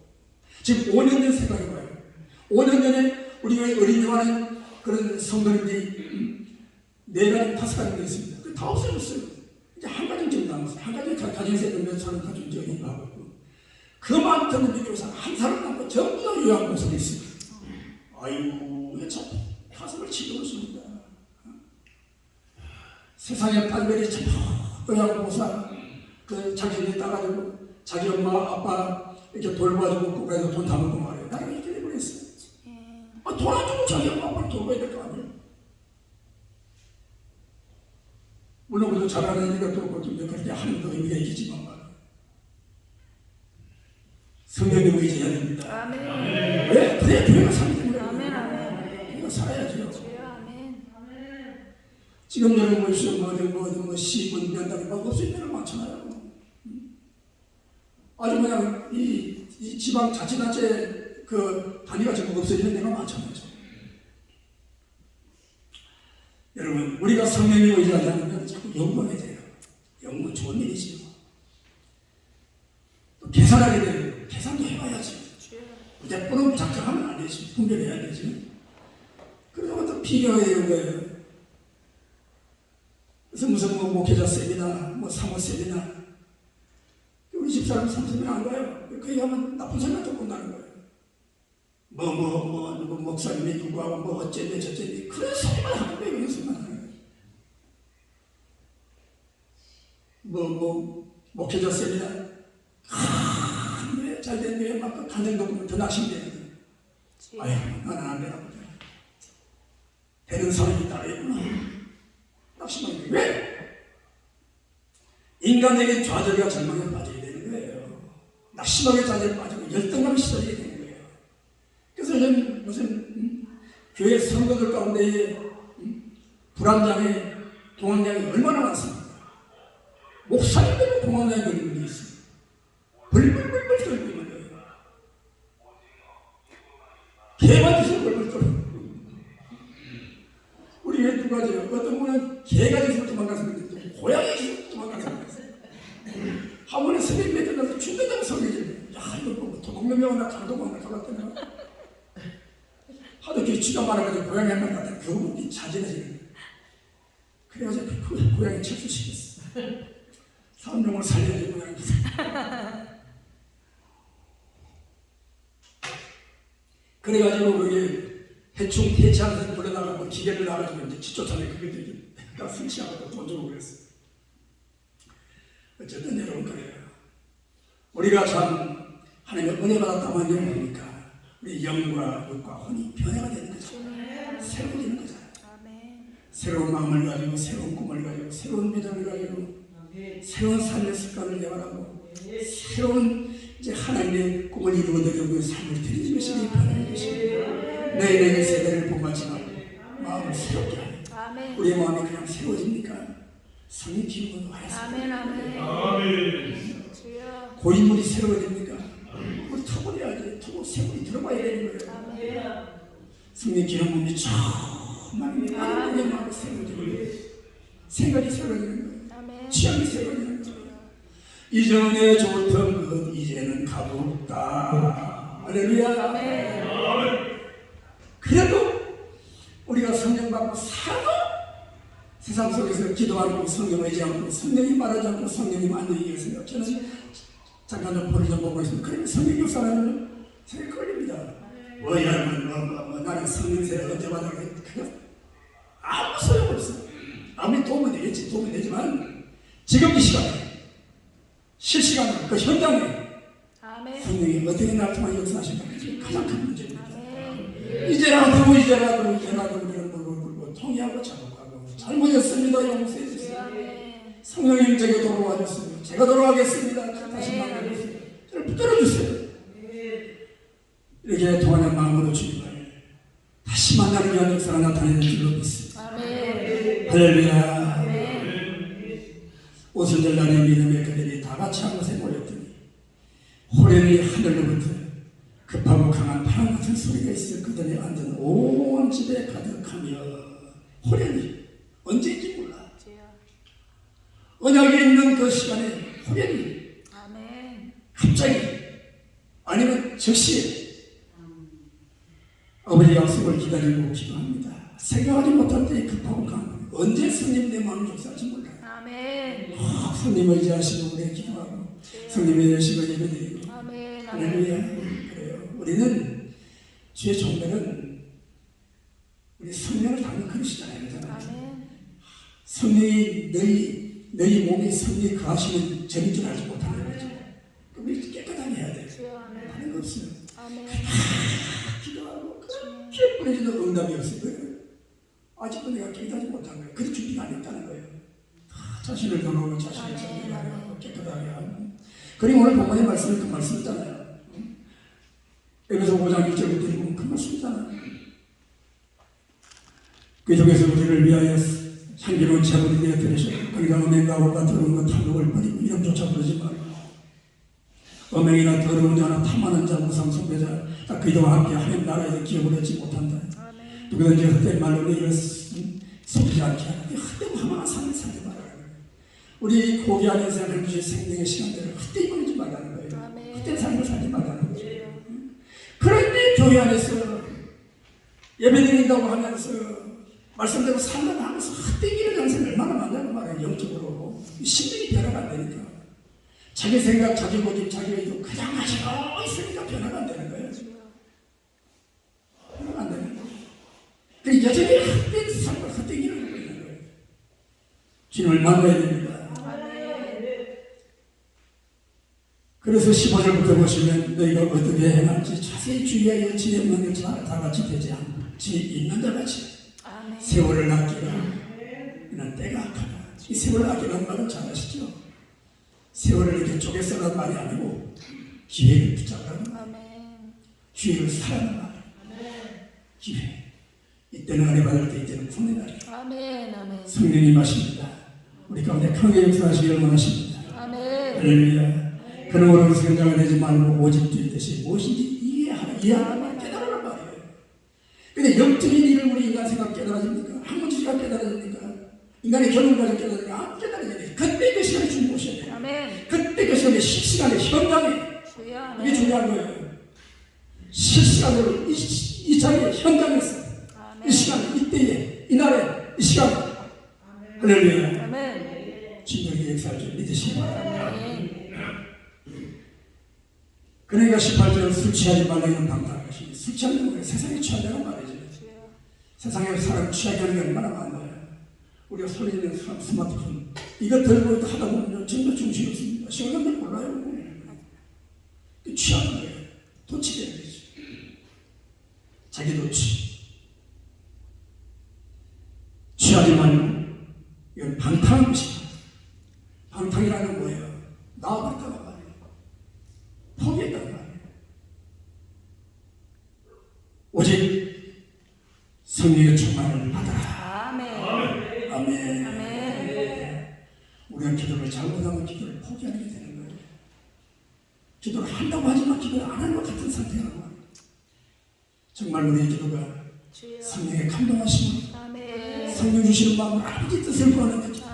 지금 5년 전 생각해봐요. 5년 전에 우리 교회 어린이와는 그런 성도님들이 4가지, 5가지 있습니다. 그 다 없어졌어요. 이제 한 가지 지금 남았어요. 한 가지 가정에서 몇 사람 가지고 저기 하고 있고. 그 많던 교사 한 사람 남고 전부 다 요양보호사가 있습니다. 아이고, 이거 참 가슴을 치료했습니다. 세상에 딸들이 참 요양보호사 그 자기들이 따가지고 자기 엄마 아빠 이렇게 돌봐주고 국가에서 돈 다 먹고 말이에요. 나는 이렇게 돼버렸어요. 돈 안 주고 자기 엄마 아빠를 돌봐야 될 거 아니에요. 물론 그래도 잘하는 애가 또 그렇게 하는 거 의미가 있겠지만 말이에요. 성령님 의지해야 됩니다. 아멘. 왜? 그래야 교회가 살는 거예요. 아멘. 아멘. 교회가 살아야죠. 주여. 아멘. 지금 여러분 보시면 뭐 시군 면담이 막 없을 때는 많잖아요. 아주 그냥 이 지방 자치단체 그 단위가 지금 없어지는 데가 많잖아요. 여러분, 우리가 성령이 의지하지 않으면 자꾸 영광이 돼요. 영광은 좋은 일이지요. 또 계산하게 되고, 계산도 해봐야지. 무작부로 작정하면 안 되지. 분별해야 되지. 그러다가 또 비교해야 되는 거예요. 그래서 무슨 뭐 목회자 세미나, 뭐 사모 세미나, 우리 집사람 삼세미나 안 가요. 거기 가면 나쁜 생각도 못 나는 거예요. 누구 목사님이 누구하고 뭐 어쨌네 저쨌네 그런 소리만 하는 거예요. 그런 소리만 하는 거예요. 목회자 세미나 잘된 거예요. 막 간증도 보면 더 낙심되거든. 아유, 나는 안 되나 보다. 되는 사람이 따로 있구나. 낙심하는 거예요. 왜? 인간에게 좌절과 절망에 빠지게 되는 거예요. 낙심하게 좌절에 빠지고 열등감에 시달리게 되는 거예요. 그래서 저는 무슨 교회 성도들 가운데 불안장애, 공황장애 얼마나 많습니까? 목사님들도 공황장애 걸리는 분이 있어요. 벌벌벌벌 떨고 있는 거예요. 개가 돼서 벌벌 떨고. 우리 왜 두 가지예요? 어떤 분은 개가 돼서 도망가서 고양이 돼서 도망가서 한 번에 선생님이 끝나서 죽는다고 설계지. 야, 이거 뭐 도둑놈이나 강도망나 가봤더니 하도 쥐가 많아가지고 고양이 한 마리 갖다 겨우 자진해지는 거예요. 그래가지고 그 고양이 철수시켰어. 사람용을 살려야지 고양이. 그래가지고 거기 해충 퇴치하면서 불러나가고 기계를 나가지고 이제 지쫓아내 그게 되게 다 승치하고 돈 주고 그랬어요. 어쨌든 여러분 그래요. 우리가 참 하나님의 은혜 받았다만 뭡니까? 우리 영과 육과 혼이 변화가 되는 거죠. 새로워지는 거잖아요. 새로운 마음을 가지고 새로운 꿈을 가지고 새로운 믿음을 가지고 새로운 삶의 습관을 개발하고 새로운 이제 하나님의 꿈을 이루어내려고 삶을 드리는 것이 변하는 것입니다. 내년의 세대를 본받지 말고 마음을 새롭게 하는 우리의 마음이 그냥 새로워집니까? 성령 기름으로 하였습니다. 고인물이 새로워집니까? 우리 터버려야지. 터고 새물이 들어가야 되는 거예요. 성령 기름 부음이 정말 우리의 마음이 새로워지는 거예요. 생각이 새로워지는 거예요. 취향이 새로워지는 거예요. 이전에 좋던 것 이제는 가볍다. 할렐루야. 그래도 우리가 성령 받고 살아도 세상 속에서 기도 안 하고 성령 의지 않고 성령이 말하지 않고 성령이 안되게 해서요. 저는 잠깐 좀 볼을 좀 보고 있습니다. 그러면 성령 역사는 생각이 걸립니다. 여러분 나는 성령 세례 언제 받아? 그거 아무 소용없어. 아무리 도움은 되겠지. 도움은 되지만 지금 이 시간에 실시간으로 그 현장에 성령이 어떻게 나를 통해 역사하실까? 그게 가장 큰 문제입니다. 이제라도 우리는 물고 통회하고 작업하고 잘못했습니다. 용서해 주세요. 성령님 제게 돌아와 주세요. 제가 돌아가겠습니다. 다시 만나주세요. 저를 붙들어 주세요. 이렇게 통하는 마음으로 주님을 다시 만나는 귀한 역사가 나타내는 줄로 믿습니다. 할렐루야. 오순절 날의 믿음의 그들이 다 같이 한 곳에 모였더니 호련히 하늘로부터 급하고 강한 바람 같은 소리가 있어 그들이 앉은 온 집에 가득하며 호련히 언제인지 몰라. 언약이 있는 그 시간에 호련히 갑자기 아니면 즉시 아버지 약속을 기다리고 기도합니다. 생각하지 못할 때 급하고 강한 언제 성님 내 마음을 역사할지 몰라요. 성님 의지하시고 우리 기도하고 성님의 열심을 예배드리고 할렐루야. 그래요. 우리는 주의 종들은 우리 성령을 담는 그릇이잖아요. 성령이 너희 몸에 성령이 거하시는 점인 줄 알지 못하는 거죠. 그럼 이렇게 깨끗하게 해야 돼요. 다른 거 없어요. 기도하고 그렇게 뿌려지는 응답이 없어요. 아직도 내가 깨끗하지 못한 거예요. 그렇게 준비가 안 됐다는 거예요. 자신을 돌아오고 자신을 정리하고 깨끗하게 하고. 그리고 오늘 본문의 말씀은 그 말씀이잖아요. 에베소 5장 1절부터 읽으면 그 말씀이잖아요. 그 속에서 우리를 위하여 향기로운 제물이 되어 드리셨고 그러니까 음행과 더러운 것 탐욕을 버리고 이름조차 부르지 말고 음행이나 더러운 자나 탐하는 자 우상 숭배자 그이와 함께 하나님 나라에서 기업을 얻지 못한다. 누구든지 헛된 말로 내 입을 속지 않게 하는 헛되고 허망한 삶을 살지 말라는 거예요. 우리 고귀한 인생을 주신 생명의 시간들을 헛되이 보내지 말라는 거예요. 아멘. 헛된 삶을 살지 말라는 거예요. 그런데 교회 안에서 예배드린다고 하면서 말씀대로 산다고 하면서 헛되기는 영생이 얼마나 많냐고 말해요. 영적으로 심령이 변화가 안 되니까 자기 생각, 자기 고집, 자기 의도 그냥 가지고 있으니까 변화가 안 되는 거예요. 변화가 안 되는 거예요. 그 여전히 헛된 삶을 헛되기를 하고 있는 거예요. 주님을 만나야 됩니다. 그래서 15절부터 보시면 너희가 어떻게 행할지 자세히 주의하여 지혜 없는 자 다같이 되지 않지 있는 자같이 세월을 아끼라. 이는 때가 악하다. 이 세월을 아끼라는 말은 잘 아시죠? 세월을 이렇게 쪼개 써라는 말이 아니고 기회를 붙잡으라는 말이에요. 기회를 사라는 말이에요. 기회. 이때는 은혜 받을 때 이때는 구원의 날이에요. 성령님 하십니다. 우리 가운데 크게 역사하시기를 원하십니다. 할렐루야. 그러므로 성장을 내지 말고 오직 주의 뜻이 무엇인지 이해하라 깨달으란 말이에요. 근데 영적인 일을 우리 인간 생각 깨달아집니까? 학문지가 깨달아집니까? 인간의 경험까지 깨달으니까 안 깨달아집니까? 그때 그 시간에 주님 오셔야 돼요. 그때 그 시간에 실시간에 현장에 이게 중요한 거예요. 실시간으로 이 자리에 현장에서 이 시간에 이때에 이날에 이 시간에 할렐루야. 주님의 역사를 좀 믿으시기 바랍니다. 그러니까 18절은 술 취하지 말라는 방탄한 것이 술 취하는 건 세상에 취하자는 말이죠. 세상에 사람 취하게 하는 게 얼마나 많아요. 우리가 손에 있는 스마트폰 이거 들고 하다 보면 전혀 정신이 없습니다. 시간을 몰라요. 취하는 거예요. 도취되는 거죠. 자기 도취. 취하지 말고 이건 방탕한 것이다. 방탕이라는 건 뭐예요? 나와버렸다는 말이에요. 포기했단 말이에요. 오직 성령의 충만을 받아라. 아멘. 우리가 기도를 잘못하면 기도를 포기하게 되는 거예요. 기도를 한다고 하지만 기도를 안 하는 것 같은 상태라는 말이에요. 정말 우리의 기도가 성령의 감동하심으로 성령 주시는 마음으로 아버지 뜻을 구하는 거죠.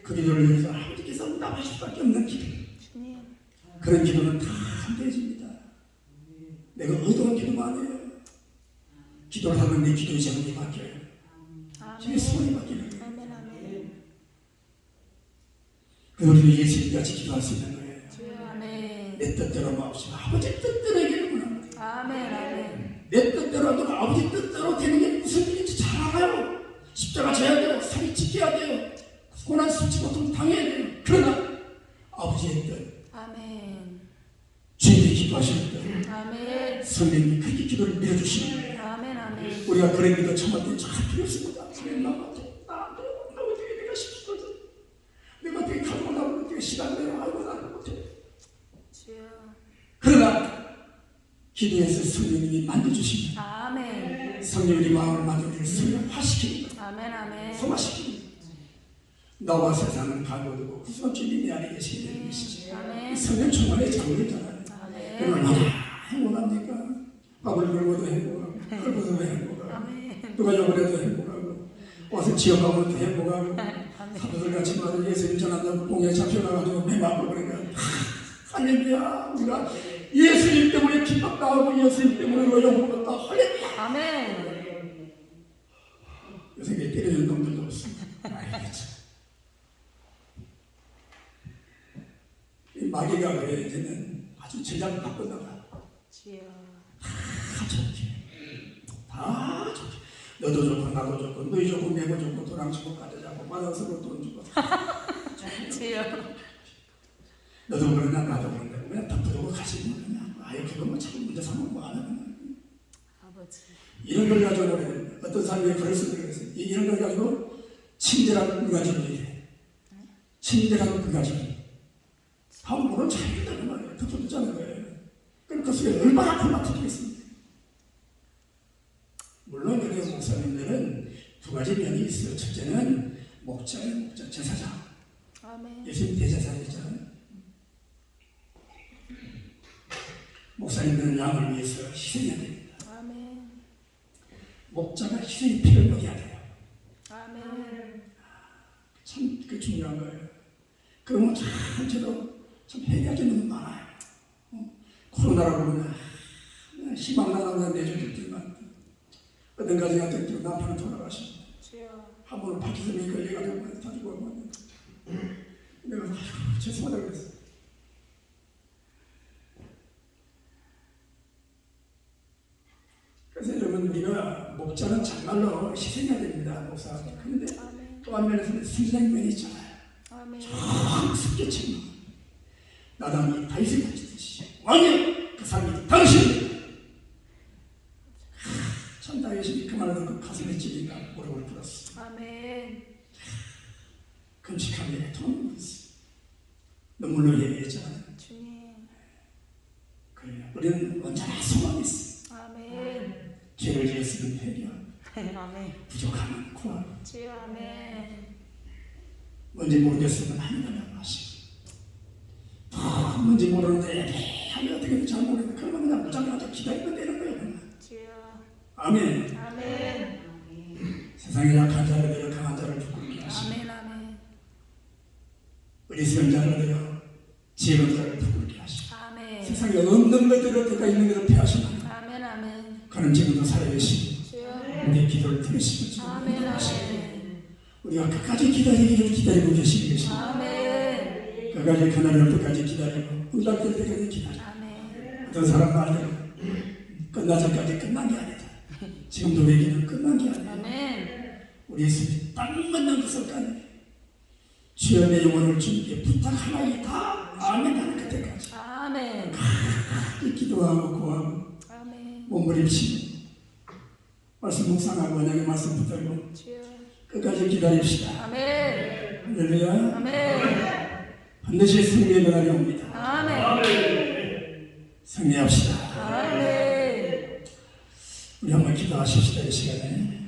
그 기도를 위해서 아버지께서 응답하실 수밖에 없는 기도. 그런 기도는 다 함께해집니다. 내가 의도한 기도가 아니에요. 기도를 하면 내 기도의 제목이 바뀌어요. 제 소원이 바뀌는 거예요. 그들이 예수님같이 기도할 수 있는 거예요. 내 뜻대로 마옵시고 아버지 뜻대로 해결을 내 뜻대로 하고 아버지 뜻대로 되는 게 무슨 일인지 잘 알아요. 십자가 져야 돼요. 살이 지켜야 돼요. 고난 수치 고통 당해야 돼요. 그러나 아버지의 뜻 주님이 기도하시는 것 성령님이 그렇게 기도를 밀어주시는 거예요. 우리가 그런 기도 참을 때 잘 필요 없습니다. 나 어떻게 내가 싶거든. 내가 어떻게 가지고 나면 어떻게 시간 내가 알고 나는 못해. 그러나 기도에서 성령님이 만져주십니다. 성령이 마음을 만져주시고 성령화시키는 거예요. 성화시키는 거예요. 너와 세상은 가고두고 구수한 주님이 내 안에 계시게 되는 것이지. 성령 충만의 장로잖아요. 얼마나 행복합니까? 밥을 걸고도 행복하고 헐고도 행복하고 누가 욕을 해도 행복하고 와서 지역 가면 또 행복하고 사도들 같이 말해 예수님 전한다고 공에 잡혀가가지고 내 마음을 그러니까 할렐루야. 우리가 예수님 때문에 핍박당하고 예수님 때문에 어려움 받았다. 할렐루야. 요새 때려주는 놈들도 없습니다. 이 마귀가 그래 이제는 아주 제작을 바꾼다 봐. 다 좋게. 다 좋게. 너도 좋고 나도 좋고 너희 좋고 내고 좋고 도랑 주고 가자 잡고 마당서로 돈 주고. 너도 그러나 나도 그런다. 그냥 덮어두고 가시면 그냥 아예 그것만 자꾸 문제 삼으면 뭐하나. 이런 걸 가지고 그래. 어떤 사람이 그럴 수도 있어요. 이런 걸 가지고 친절한 그 가지고 이래. 친절한 그 가지고. 하고 모른 척 한다는 말이에요. 덮어두자는 거예요. 그럼 그 속에 얼마나 불만 터지겠습니까? 물론 그래요. 목사님들은 두 가지 면이 있어요. 첫째는 목자예요. 목자, 제사장. 예수님 대제사장이잖아요. 목사님들은 양을 위해서 희생해야 됩니다. 목자가 희생의 피를 먹여야 돼요. 참 그 중요한 거예요. 그러면 참 저도 참 해결하는 건 많아요. 코로나라고 그러면 희망 나라가 내줄 때만 어떤 가지 같은 때 남편은 돌아가시고 한 번은 파키스탄에 걸려가지고 다 죽어버렸는데 내가 아이고 죄송하다고 그랬어. 그래서 여러분 우리가 목자는 정말로 희생해야 됩니다. 목사. 그런데 또 한면에서는 순수한 면이 있잖아요. 성숙해진 나단이 다윗을 가지듯이 왕이여 그 사람이 당신입니다. 참 다윗이 그 말을 듣고 가슴에 찔린가 무릎을 꿇었어. 아멘. 금식한 일에 돈을 묻었어. 눈물로 얘기했잖아요. 주님. 그래요. 우리는 언제나 소망이 있어. 아멘. 죄를 지었으면 회개하고 아멘. 부족하면 구하고 주여 아멘. 뭔지 모르겠으면 하나님을 하시고 뭔지 모르는데 하면 어떻게든 잘 모르는데 그러면 그냥 무장하자 기다리면 되는 거예요. 그냥. 주여. 아멘. 아멘. 세상에 약한 자를 내려 강한 자를 부끄럽게 하시고 아멘. 아멘. 어리석은 자를 내려 지혜로운 자를 부끄럽게 하시고 아멘. 세상에 없는 것들을 그가 있는 것을 패하시는 아멘. 아멘. 그는 지금도 살아계시고 주여. 우리의 기도를 들으시고 지금 아멘. 하시고 아멘. 우리가 끝까지 기다리기를 기다리고 계시는 것입니다. 아멘. 끝까지 그날을 끝까지 기다리고 응답될 때까지 기다리고 아멘. 어떤 사람 말대로 끝나자까지 끝난 게 아니다. 지금도 우리에게는 끝난 게 아니다. 아멘. 우리의 숨이 딱 맞는 그 순간에 주여 내 영혼을 주님께 부탁하나이다. 아멘 하는 그때까지 아멘. 기도하고 구하고 아멘. 몸부림치고 말씀 묵상하고 원하게 말씀 붙들고 주여. 끝까지 기다립시다. 아멘. 할렐루야. 아멘. 반드시 승리의 그날이 옵니다. 아멘. 승리합시다. 아멘. 우리 한번 기도하십시다. 이 시간에